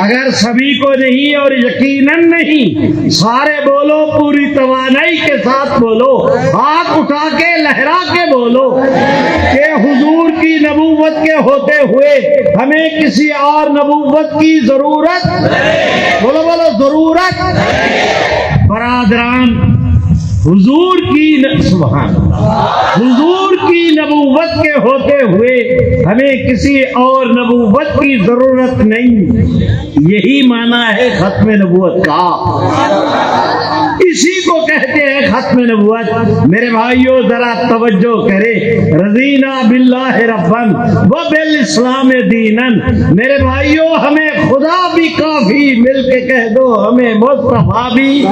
اگر سبھی کو نہیں اور یقیناً نہیں، سارے بولو، پوری توانائی کے ساتھ بولو، ہاتھ اٹھا کے لہرا کے بولو کہ حضور کی نبوت کے ہوتے ہوئے ہمیں کسی اور نبوت کی ضرورت، بولو بولو، ضرورت۔ برادران، حضور کی سبحان اللہ، حضور کی نبوت کے ہوتے ہوئے ہمیں کسی اور نبوت کی ضرورت نہیں، یہی معنی ہے ختم نبوت کا، اسی کو کہتے ہیں ختم نبوت۔ میرے بھائیوں، ذرا توجہ کرے، رضینا باللہ ربن و بالاسلام دینن۔ میرے بھائیوں، ہمیں خدا بھی کافی، مل کے کہہ دو ہمیں مصطفیٰ بھی۔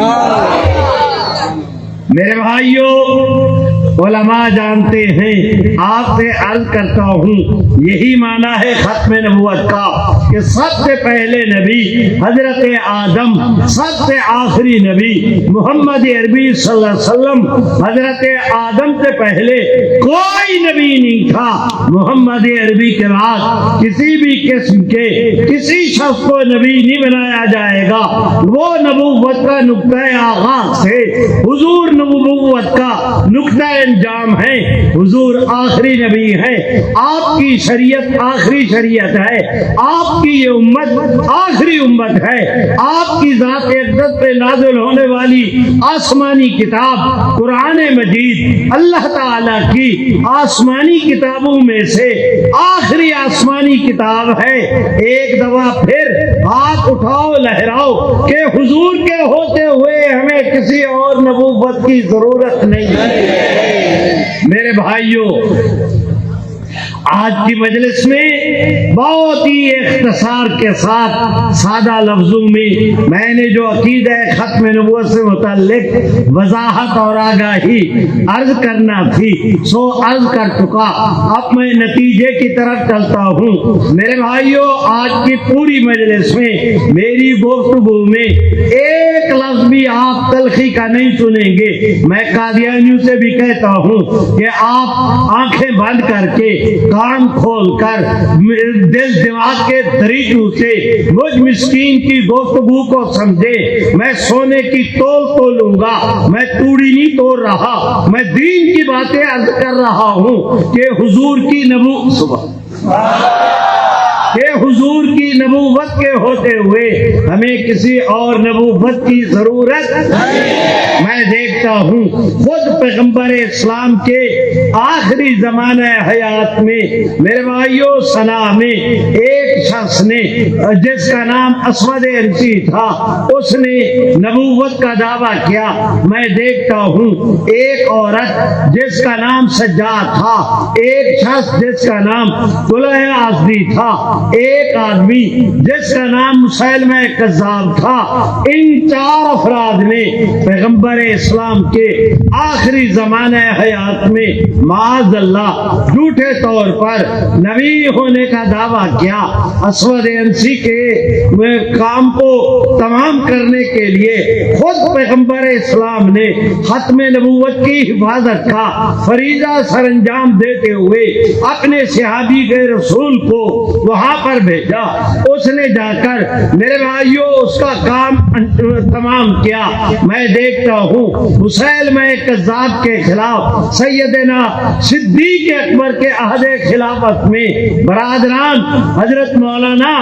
میرے بھائیوں، علماء جانتے ہیں، آپ سے عرض کرتا ہوں، یہی معنی ہے ختم نبوت کا کہ سب سے پہلے نبی حضرت آدم، سب سے آخری نبی محمد عربی صلی اللہ علیہ وسلم، حضرت آدم سے پہلے کوئی نبی نہیں تھا۔ محمد عربی کے بعد کسی بھی قسم کے کسی شخص کو نبی نہیں بنایا جائے گا۔ وہ نبوت کا نقطۂ آغاز سے حضور نبوت کا نقطۂ انجام ہے، حضور آخری نبی ہے، آپ کی شریعت آخری شریعت ہے، آپ کی یہ امت آخری امت ہے، آپ کی ذات اقدس پہ نازل ہونے والی آسمانی کتاب قرآن مجید اللہ تعالیٰ کی آسمانی کتابوں میں سے آخری آسمانی کتاب ہے۔ ایک دفعہ پھر ہاتھ اٹھاؤ، لہراؤ کہ حضور کے ہوتے ہوئے ہمیں کسی اور نبوت کی ضرورت نہیں ہے۔ میرے بھائیوں، آج کی مجلس میں بہت ہی اختصار کے ساتھ سادہ لفظوں میں نے جو عقیدہ ختم نبوت سے متعلق وضاحت اور آگاہی عرض کرنا تھی سو عرض کر چکا۔ اب میں نتیجے کی طرف چلتا ہوں۔ میرے بھائیوں، آج کی پوری مجلس میں میری گفتگو میں ایک لفظ بھی آپ تلخی کا نہیں سنیں گے۔ میں قادیانیوں سے بھی کہتا ہوں کہ آپ آنکھیں بند کر کے کان کھول کر دل دماغ کے طریقوں سے مجھ مسکین کی گفتگو کو سمجھے۔ میں سونے کی تول لوں گا، میں توڑی نہیں توڑ رہا، میں دین کی باتیں عرض کر رہا ہوں کہ حضور کی نبوت کے ہوتے ہوئے ہمیں کسی اور نبوت کی ضرورت نہیں۔ میں دیکھتا ہوں خود پیغمبر اسلام کے آخری زمانہ حیات میں میرے بھائیو سنا میں ایک شخص نے جس کا نام اسود انسی تھا، اس نے نبوت کا دعویٰ کیا۔ میں دیکھتا ہوں ایک عورت جس کا نام سجاد تھا، ایک شخص جس کا نام طلحہ آزدی تھا، ایک آدمی جس کا نام مسیلمہ کذاب تھا۔ ان 4 افراد نے پیغمبر اسلام کے آخری زمانہ حیات میں معاذ اللہ جھوٹے طور پر نبی ہونے کا دعویٰ کیا۔ اسود انسی کے کام کو تمام کرنے کے لیے خود پیغمبر اسلام نے ختم نبوت کی حفاظت کا فریضہ سر انجام دیتے ہوئے اپنے صحابی کے رسول کو وہاں پر بھیجا۔ اس نے جا کر میرے بھائیوں اس کا کام تمام کیا۔ میں دیکھتا ہوں مسیلمہ کذاب کے خلاف سیدنا صدیق اکبر کے عہد خلافت میں برادران حضرت مولانا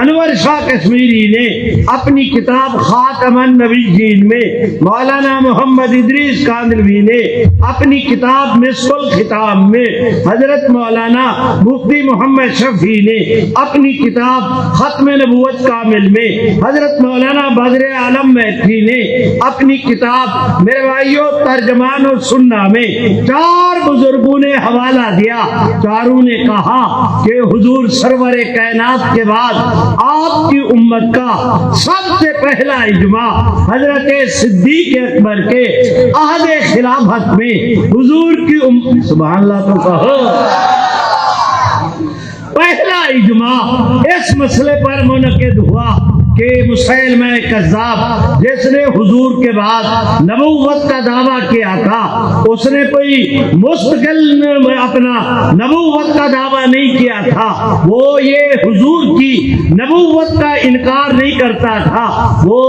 انور شاہ کشمیری نے اپنی کتاب خاتم النبیین میں، مولانا محمد ادریس کاندلوی نے اپنی کتاب مسک الختام میں، حضرت مولانا مفتی محمد شفیع نے اپنی کتاب ختم نبوت کامل میں، حضرت مولانا بدر عالم مہدی نے اپنی کتاب میرے بھائیوں ترجمان السنہ میں 4 بزرگوں نے حوالہ دیا۔ چاروں نے کہا کہ حضور سرور کائنات کے بعد آپ کی امت کا سب سے پہلا اجماع حضرت صدیق اکبر کے عہد خلافت میں حضور کی سبحان اللہ تو کہو، پہلا اجماع اس مسئلے پر منعقد ہوا کہ مسیلمہ کذاب جس نے حضور کے بعد نبوت کا دعویٰ کیا تھا، اس نے کوئی مستقل اپنا نبوت کا دعویٰ نہیں کیا تھا، وہ یہ حضور کی نبوت کا انکار نہیں کرتا تھا، وہ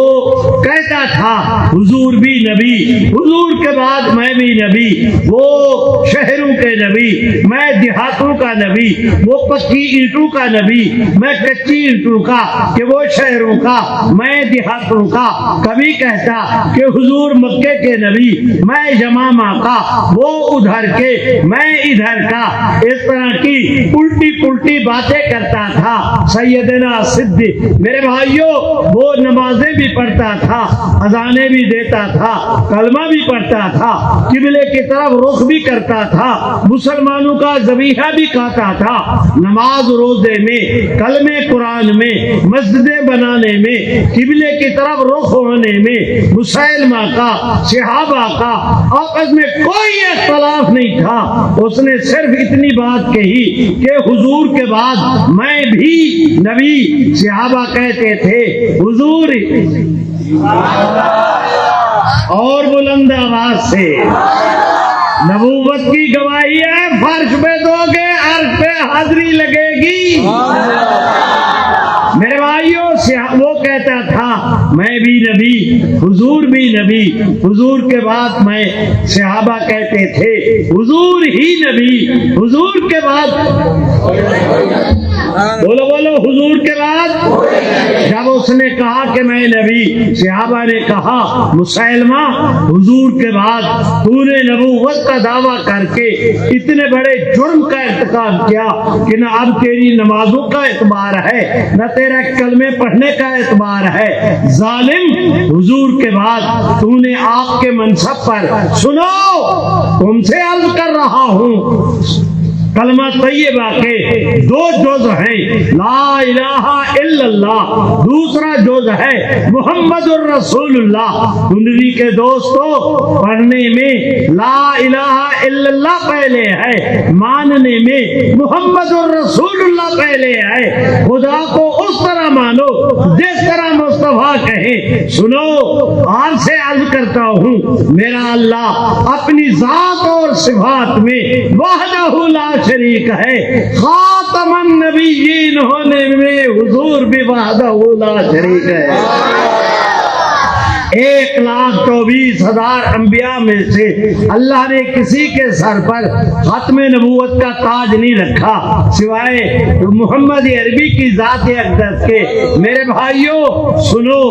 کہتا تھا حضور بھی نبی، حضور کے بعد میں بھی نبی، وہ شہروں کے نبی، میں دیہاتوں کا نبی، وہ پکی اینٹوں کا نبی، میں کچی اینٹوں کا، کہ وہ شہروں کا، میں دیہاتوں کا۔ کبھی کہتا کہ حضور مکے کے نبی، میں یمامہ کا، وہ ادھر کے، میں ادھر کا۔ اس طرح کی الٹی باتیں کرتا تھا سیدنا صدیق۔ میرے بھائیوں وہ نمازیں بھی پڑھتا تھا، اذانیں بھی دیتا تھا، کلمہ بھی پڑھتا تھا، قبلے کی طرف رخ بھی کرتا تھا، مسلمانوں کا ذبیحہ بھی کھاتا تھا، نماز روزے میں، کلمے قرآن میں، مسجدیں بنانے میں، قبلے کی طرف رخ ہونے میں، مسلمہ کا، صحابہ کا آپس میں کوئی اختلاف نہیں تھا۔ اس نے صرف اتنی بات کہی کہ حضور کے بعد میں بھی نبی۔ صحابہ کہتے تھے حضور اور بلند آواز سے نبوت کی گواہی ہے، فرش پہ دو گے عرش پہ حاضری لگے گی۔ میرے بھائیوں وہ کہتا تھا میں بھی نبی، حضور بھی نبی، حضور کے بعد میں، صحابہ کہتے تھے حضور ہی نبی، حضور کے بعد، بولو حضور کے بعد۔ جب اس نے کہا کہ میں نبی، صحابہ نے کہا مسیلمہ حضور کے بعد تو نے نبوت کا دعویٰ کر کے اتنے بڑے جرم کا ارتکاب کیا کہ نہ اب تیری نمازوں کا اعتبار ہے، نہ تیرا کلمے پڑھنے کا اعتبار ہے، ظالم۔ حضور کے بعد تو نے آپ کے منصب پر، سنو تم سے عرض کر رہا ہوں، کلمہ طیبہ کے 2 جز ہیں، لا الہ الا اللہ، دوسرا جز ہے محمد الرسول اللہ۔ کنڈلی کے دوستو پڑھنے میں لا الہ الا اللہ پہلے ہے، ماننے میں محمد الرسول اللہ پہلے ہے۔ خدا کو اس طرح مانو جس طرح مصطفیٰ کہیں۔ سنو، آپ سے عرض کرتا ہوں میرا اللہ اپنی ذات اور صفات میں وحدہ لا شریک ہے، خاتم النبیین ہونے میں حضور بھی وحدہ لا شریک ہے۔ 1,24,000 انبیاء میں سے اللہ نے کسی کے سر پر ختم نبوت کا تاج نہیں رکھا سوائے محمد عربی کی ذات اقدس کے۔ میرے بھائیوں سنو،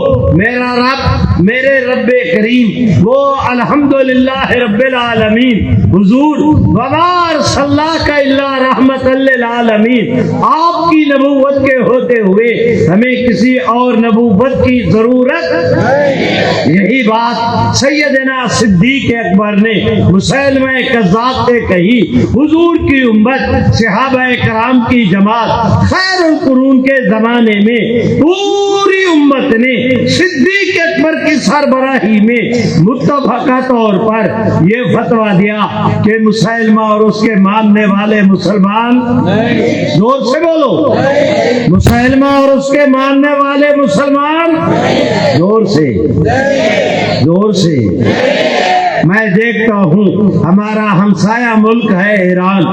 میرے رب کریم وہ الحمدللہ رب العالمین حضور وما ارسلناک الا رحمت للعالمین، آپ کی نبوت کے ہوتے ہوئے ہمیں کسی اور نبوت کی ضرورت نہیں۔ یہی بات سیدنا صدیق اکبر نے مسیلمہ کذاب سے کہی۔ حضور کی امت، صحابہ کرام کی جماعت، خیر القرون کے زمانے میں پوری امت نے صدیق اکبر کی سربراہی میں متفقہ طور پر یہ فتویٰ دیا کہ مسیلمہ اور اس کے ماننے والے مسلمان، زور سے بولو، مسیلمہ اور اس کے ماننے والے مسلمان، زور سے زور سے۔ میں دیکھتا ہوں ہمارا ہمسایہ ملک ہے ایران،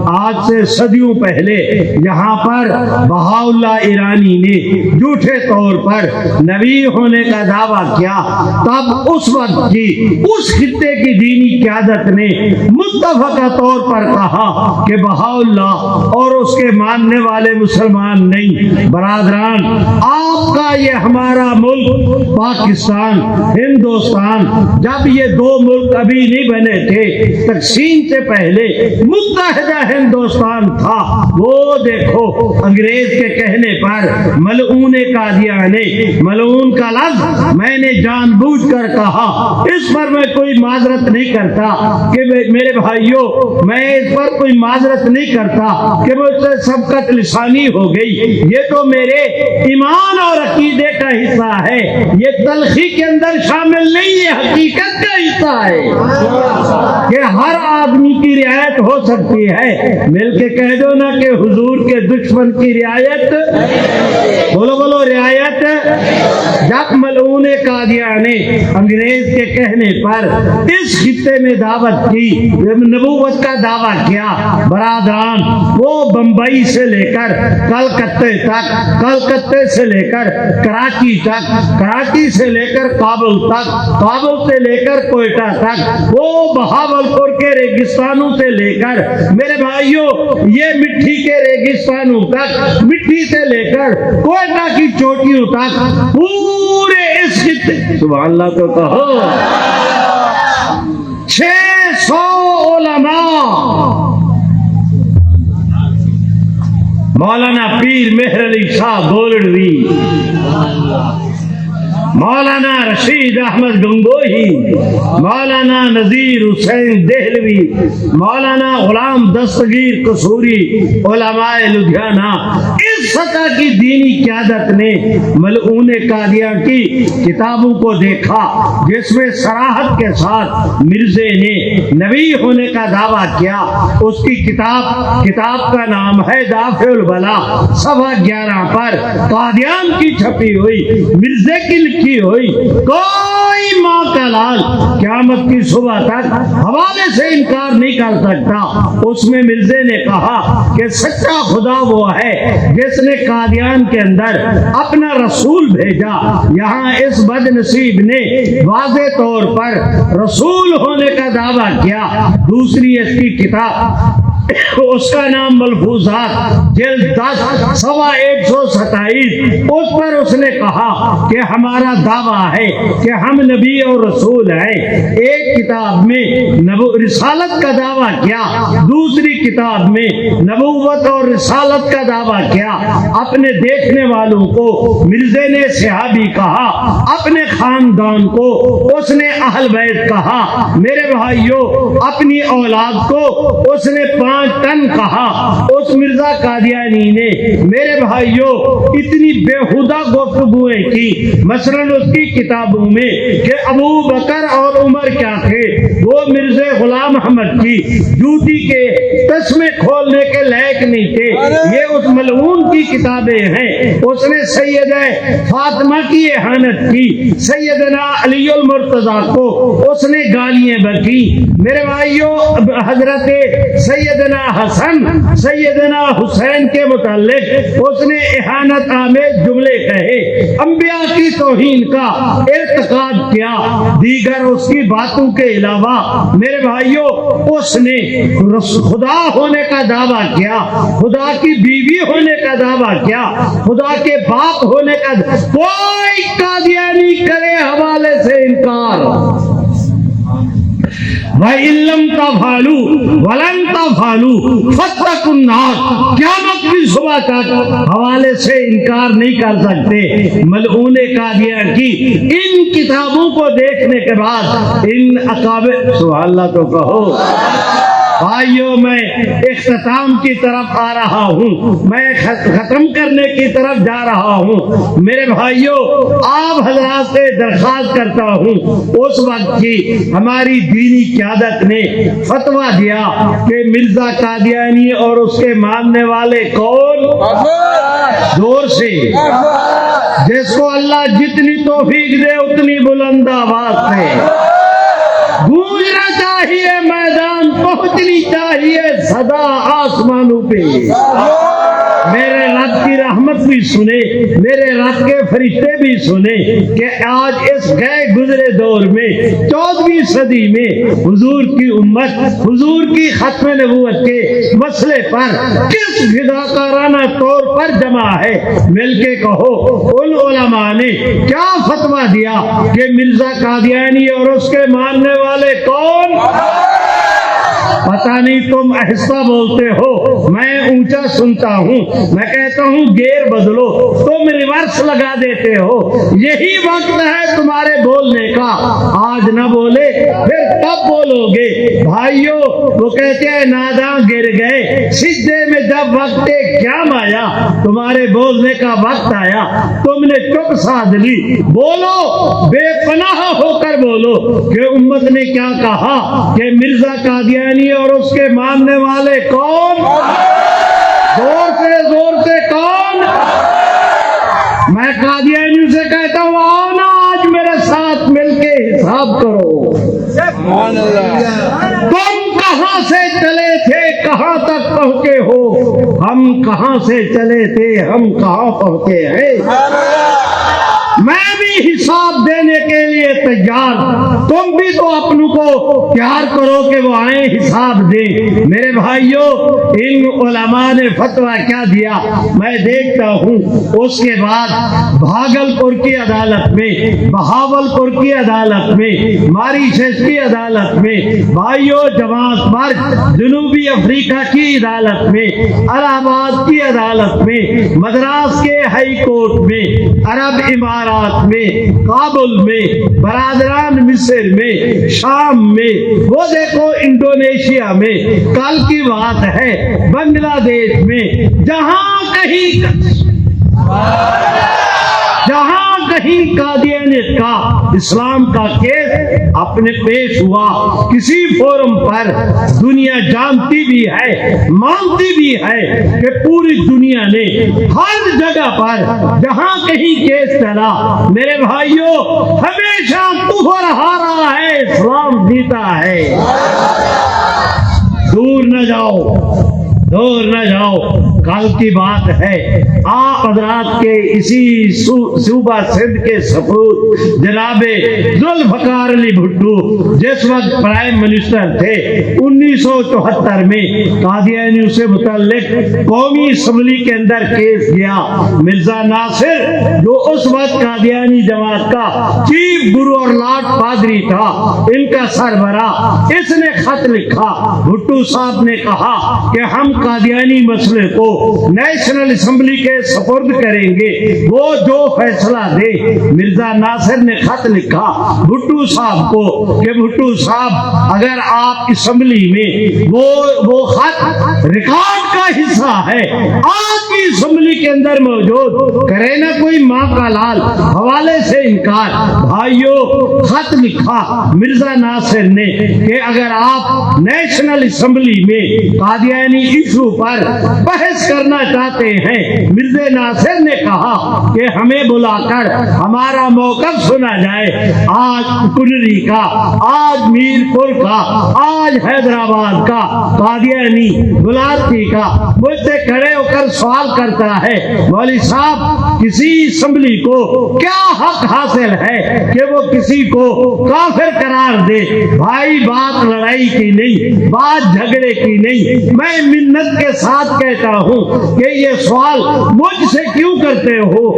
آج سے صدیوں پہلے یہاں پر بہاء اللہ ایرانی نے جھوٹے طور پر نبی ہونے کا دعویٰ کیا، تب اس وقت کی اس خطے کی دینی قیادت نے متفقہ طور پر کہا کہ بہاء اللہ اور اس کے ماننے والے مسلمان نہیں۔ برادران، آپ کا یہ ہمارا ملک پاکستان، ہندوستان، جب یہ دو ملک ابھی نہیں بنے تھے، تقسیم سے پہلے متحدہ ہندوستان تھا۔ وہ دیکھو انگریز کے کہنے پر ملعون قادیانی، ملعون کا لفظ میں نے جان بوجھ کر کہا، اس پر میں کوئی معذرت نہیں کرتا کہ میرے بھائیوں، میں اس پر کوئی معذرت نہیں کرتا کہ مجھ سے سبقت لسانی ہو گئی، یہ تو میرے ایمان اور عقیدے کا حصہ ہے، یہ تلخی کے اندر شامل نہیں ہے، حقیقت کا حصہ ہے کہ ہر آدمی کی رعایت ہو سکتی ہے۔ مل کے کہہ دو نا کہ حضور کے دشمن کی رعایت، بولو بولو رعایت۔ جب ملعون قادیانی انگریز کے کہنے پر اس خطے میں دعوت کی، نبوت کا دعویٰ کیا، برادران وہ بمبئی سے لے کر کلکتے تک، کلکتے سے لے کر کراچی تک، کراچی سے لے کر کابل تک، کابل سے لے کر کوئٹہ تک، وہ بہاولپور کے ریگستانوں سے لے کر میرے بھائیوں یہ مٹی کے ریگستانوں تک، مٹی سے لے کر کوئٹہ کی چوٹیوں تک، پورے اس خطے، سبحان اللہ تو کہو، 600 علماء، مولانا پیر مہر علی شاہ گولڑوی، مولانا رشید احمد گنگوہی، مولانا نذیر حسین دہلوی، مولانا غلام دستگیر قصوری، علماء لدھیانہ، اس سطح کی دینی قیادت نے ملعون قادیان کی کتابوں کو دیکھا جس میں صراحت کے ساتھ مرزے نے نبی ہونے کا دعویٰ کیا۔ اس کی کتاب کا نام ہے دافع البلا، صفحہ 11 پر قادیان کی چھپی ہوئی، مرزے کی لکھی ہوئی، کوئی ماں کا لال قیامت کی صبح تک حوالے سے انکار نہیں کر سکتا۔ اس میں مرزے نے کہا کہ سچا خدا وہ ہے جس نے قادیان کے اندر اپنا رسول بھیجا۔ یہاں اس بد نصیب نے واضح طور پر رسول ہونے کا دعویٰ کیا۔ دوسری اس کی کتاب، اس کا نام ملفوظات، جلد 10 سوا 127، اس پر اس نے کہا کہ ہمارا دعویٰ ہے کہ ہم نبی اور رسول ہیں۔ ایک کتاب میں رسالت کا دعویٰ کیا، دوسری کتاب میں نبوت اور رسالت کا دعویٰ کیا۔ اپنے دیکھنے والوں کو مرزے نے صحابی کہا، اپنے خاندان کو اس نے اہل بیت کہا۔ میرے بھائیوں، اپنی اولاد کو اس نے 5 ٹن کہا۔ اس مرزا قادیانی نے میرے بھائیوں اتنی بیہودہ گفتگویں کی، مثلاً اس کی کتابوں میں کہ ابو بکر اور عمر کیا تھے، وہ مرزا غلام احمد کی جوتی کے تسمے کھولنے کے لائق نہیں تھے، یہ اس ملعون کی کتابیں ہیں۔ اس نے سیدہ فاطمہ کی اہانت کی، سیدنا علی المرتضیٰ کو اس نے گالیاں بکی۔ میرے بھائیوں حضرت سیدنا حسن سیدنا حسین کے متعلق اس نے اہانت آمیز جملے کہے، انبیاء کی توہین کا ارتکاب کیا۔ دیگر اس کی باتوں کے علاوہ میرے بھائیوں اس نے خدا ہونے کا دعویٰ کیا، خدا کی بیوی ہونے کا دعویٰ کیا، خدا کے باپ ہونے کا کوئی قادیانی کرے حوالے سے انکار۔ وَإِن لَّمْ تَفْعَلُوا وَلَن تَفْعَلُوا فَاتَّقُوا النَّارَ، قیامت کی صبح تک حوالے سے انکار نہیں کر سکتے۔ ملعون قادیان کی ان کتابوں کو دیکھنے کے بعد ان اکابر سبحان اللہ تو کہو۔ بھائیوں میں اختتام کی طرف آ رہا ہوں، میں ختم کرنے کی طرف جا رہا ہوں۔ میرے بھائیوں آپ حضرات سے درخواست کرتا ہوں، اس وقت کی ہماری دینی قیادت نے فتویٰ دیا کہ مرزا قادیانی اور اس کے ماننے والے کون؟ زور سے جس کو اللہ جتنی توفیق دے اتنی بلند آواز سے گونجنا چاہیے، میدان پہنچنی چاہیے صدا آسمانوں پہ۔ میرے رب کی رحمت بھی سنے، میرے رب کے فرشتے بھی سنے کہ آج اس گئے گزرے دور میں 14ویں صدی میں حضور کی امت حضور کی ختم نبوت کے مسئلے پر کس فداکارانہ طور پر جمع ہے۔ مل کے کہو ان علماء نے کیا فتویٰ دیا کہ مرزا قادیانی اور اس کے ماننے والے کون؟ پتہ نہیں تم آہستہ بولتے ہو، میں اونچا سنتا ہوں، میں کہتا ہوں گیئر بدلو، تم ریورس لگا دیتے ہو۔ یہی وقت ہے تمہارے بولنے کا، آج نہ بولے پھر کب بولو گے؟ بھائیوں وہ کہتے ہیں ناداں گر گئے سجدے میں، جب وقت قیام آیا تمہارے بولنے کا وقت آیا، تم نے چپ سادھ لی۔ بولو، بے پناہ ہو کر بولو کہ امت نے کیا کہا کہ مرزا قادیانی اور اس کے ماننے والے کون؟ زور سے کون؟ میں قادیانیوں سے کہتا ہوں آؤ نا آج میرے ساتھ مل کے حساب کرو۔ تم کہاں سے چلے تھے کہاں تک پہنچے ہو، ہم کہاں سے چلے تھے ہم کہاں پہنچے ہیں۔ میں بھی حساب دینے کے لیے تیار، تم بھی تو اپنوں کو پیار کرو کہ وہ آئیں حساب دیں۔ میرے بھائیوں ان علماء نے فتویٰ کیا دیا میں دیکھتا ہوں۔ اس کے بعد بھاگلپور کی عدالت میں، بہاولپور کی عدالت میں، ماریشس کی عدالت میں، بھائیوں جوہانسبرگ جنوبی افریقہ کی عدالت میں، الہ آباد کی عدالت میں، مدراس کے ہائی کورٹ میں، عرب امارات میں، کابل میں، برادران مصر میں، شام میں، وہ دیکھو انڈونیشیا میں، کل کی بات ہے بنگلہ دیش میں، جہاں کہیں قادیانیت کا اسلام کا کیس اپنے پیش ہوا کسی فورم پر، دنیا جانتی بھی ہے مانتی بھی ہے کہ پوری دنیا نے ہر جگہ پر جہاں کہیں کیس چلا میرے بھائیوں ہمیشہ کفر ہارا ہے، اسلام جیتا ہے۔ دور نہ جاؤ، کل کی بات ہے آپ حضرات کے اسی صوبہ سندھ کے سپرود جناب ذوالفقار علی بھٹو جس وقت پرائم منسٹر تھے 1974 میں قادیانیوں سے متعلق قومی اسمبلی کے اندر کیس گیا۔ مرزا ناصر جو اس وقت قادیانی جماعت کا چیف گرو اور لاٹ پادری تھا، ان کا سربراہ، اس نے خط لکھا، بھٹو صاحب نے کہا کہ ہم قادیانی مسئلے کو نیشنل اسمبلی کے سپرد کریں گے، وہ جو فیصلہ دے۔ مرزا ناصر نے خط لکھا بھٹو صاحب کو کہ بھٹو صاحب اگر آپ اسمبلی میں وہ خط ریکارڈ کا حصہ ہے آج کی اسمبلی کے اندر موجود، کرے نہ کوئی ماں کا لال حوالے سے انکار۔ بھائیو، خط لکھا مرزا ناصر نے کہ اگر آپ نیشنل اسمبلی میں قادیانی ایشو پر بحث کرنا چاہتے ہیں، مرزا ناصر نے کہا کہ ہمیں بلا کر ہمارا موقف سنا جائے۔ آج کنری کا، آج میر پور کا، آج حیدرآباد کا قادیانی بلاتی کا مجھ سے کھڑے ہو کر سوال کرتا ہے، مولوی صاحب کسی اسمبلی کو کیا حق حاصل ہے کہ وہ کسی کو کافر قرار دے؟ بھائی، بات لڑائی کی نہیں، بات جھگڑے کی نہیں، میں منت کے ساتھ کہتا ہوں کہ یہ سوال مجھ سے کیوں کرتے ہو؟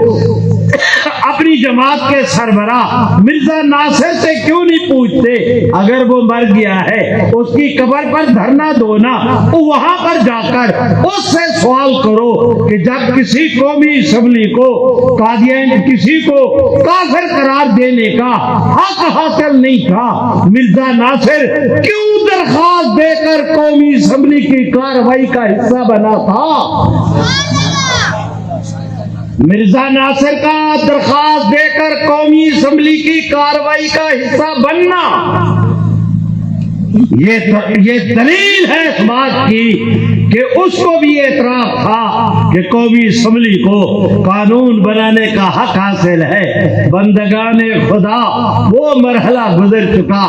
اپنی جماعت کے سربراہ مرزا ناصر سے کیوں نہیں پوچھتے؟ اگر وہ مر گیا ہے اس کی قبر پر دھرنا دو نا، وہاں پر جا کر اس سے سوال کرو کہ جب کسی قومی اسمبلی کو قادیان کسی کو کافر قرار دینے کا حق حاصل نہیں تھا، مرزا ناصر کیوں درخواست دے کر قومی اسمبلی کی کارروائی کا حصہ بنا تھا؟ مرزا ناصر کا درخواست دے کر قومی اسمبلی کی کارروائی کا حصہ بننا یہ دلیل ہے اس بات کی کہ اس کو بھی اعتراف تھا کہ قومی اسمبلی کو قانون بنانے کا حق حاصل ہے۔ بندگان خدا، وہ مرحلہ گزر چکا،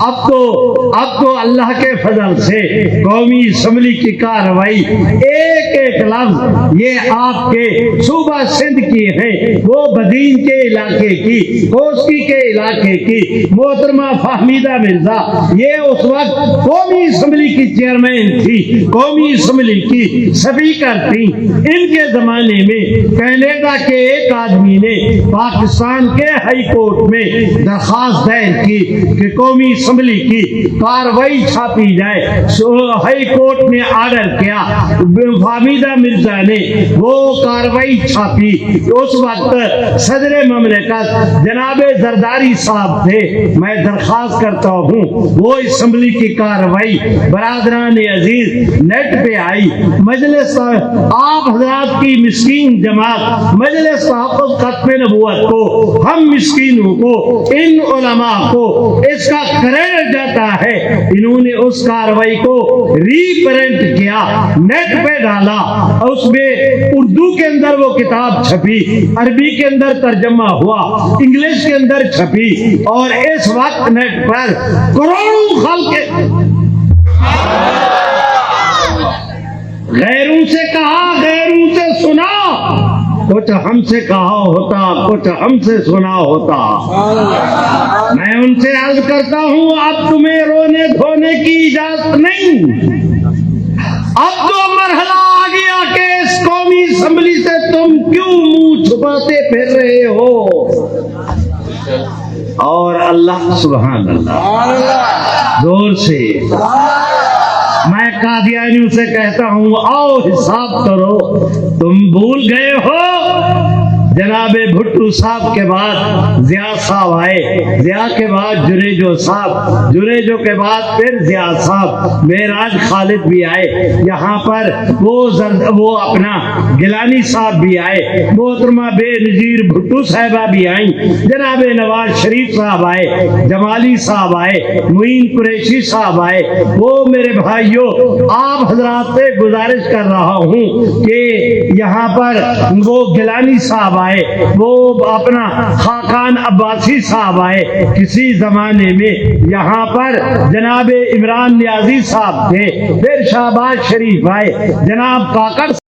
اب تو اللہ کے فضل سے قومی اسمبلی کی کارروائی ایک ایک لفظ یہ آپ کے صوبہ سندھ کی ہے، وہ بدین کے علاقے کی، کوسکی کے علاقے کی محترمہ فہمیدہ مرزا، یہ اس وقت قومی اسمبلی کی چیئرمین تھی، قومی اسمبلی کی اسپیکر تھی۔ ان کے زمانے میں کینیڈا کے ایک آدمی نے پاکستان کے ہائی کورٹ میں درخواست دائر کی کہ قومی اسمبلی کی کارروائی چھاپی جائے۔ ہائی کورٹ نے آرڈر کیا، فہمیدہ مرزا نے وہ کارروائی چھاپی۔ اس وقت صدر مملکت جناب زرداری صاحب تھے۔ میں درخواست کرتا ہوں وہ اسمبلی کی کارروائی برادران عزیز نیٹ پہ آئی۔ مجلس آپ حضرات کی مسکین جماعت مجلس تحفظ ختم نبوت کو، ہم مسکینوں کو، ان علماء کو اس کا کریڈٹ جاتا ہے۔ انہوں نے اس کارروائی کو ری پرنٹ کیا، نیٹ پہ ڈالا، اس میں اردو کے اندر وہ کتاب چھپی، عربی کے اندر ترجمہ ہوا، انگلش کے اندر چھپی، اور اس وقت نیٹ پر کروڑوں خلق غیروں سے کہا، غیروں سے سنا، کچھ ہم سے کہا ہوتا، کچھ ہم سے سنا ہوتا۔ میں ان سے عرض کرتا ہوں اب تمہیں رونے دھونے کی اجازت نہیں۔ اب تو مرحلہ آ گیا کہ اس قومی اسمبلی سے تم کیوں منہ چھپاتے پھر رہے ہو؟ اور اللہ سبحان اللہ زور سے میں قادیانیوں سے کہتا ہوں آؤ حساب کرو۔ تم بھول گئے ہو جناب بھٹو صاحب کے بعد ضیاء صاحب آئے، ضیاء کے بعد جنیجو صاحب، جنیجو کے بعد پھر ضیاء صاحب، معراج خالد بھی آئے، یہاں پر وہ اپنا گیلانی صاحب بھی آئے، محترمہ بے نظیر بھٹو صاحبہ بھی آئیں، جناب نواز شریف صاحب آئے، جمالی صاحب آئے، معین قریشی صاحب آئے۔ وہ میرے بھائیوں، آپ حضرات سے گزارش کر رہا ہوں کہ یہاں پر وہ گیلانی صاحب آئے، وہ اپنا خاقان عباسی صاحب آئے، کسی زمانے میں یہاں پر جناب عمران نیازی صاحب تھے، پھر شہباز شریف آئے، جناب کاکڑ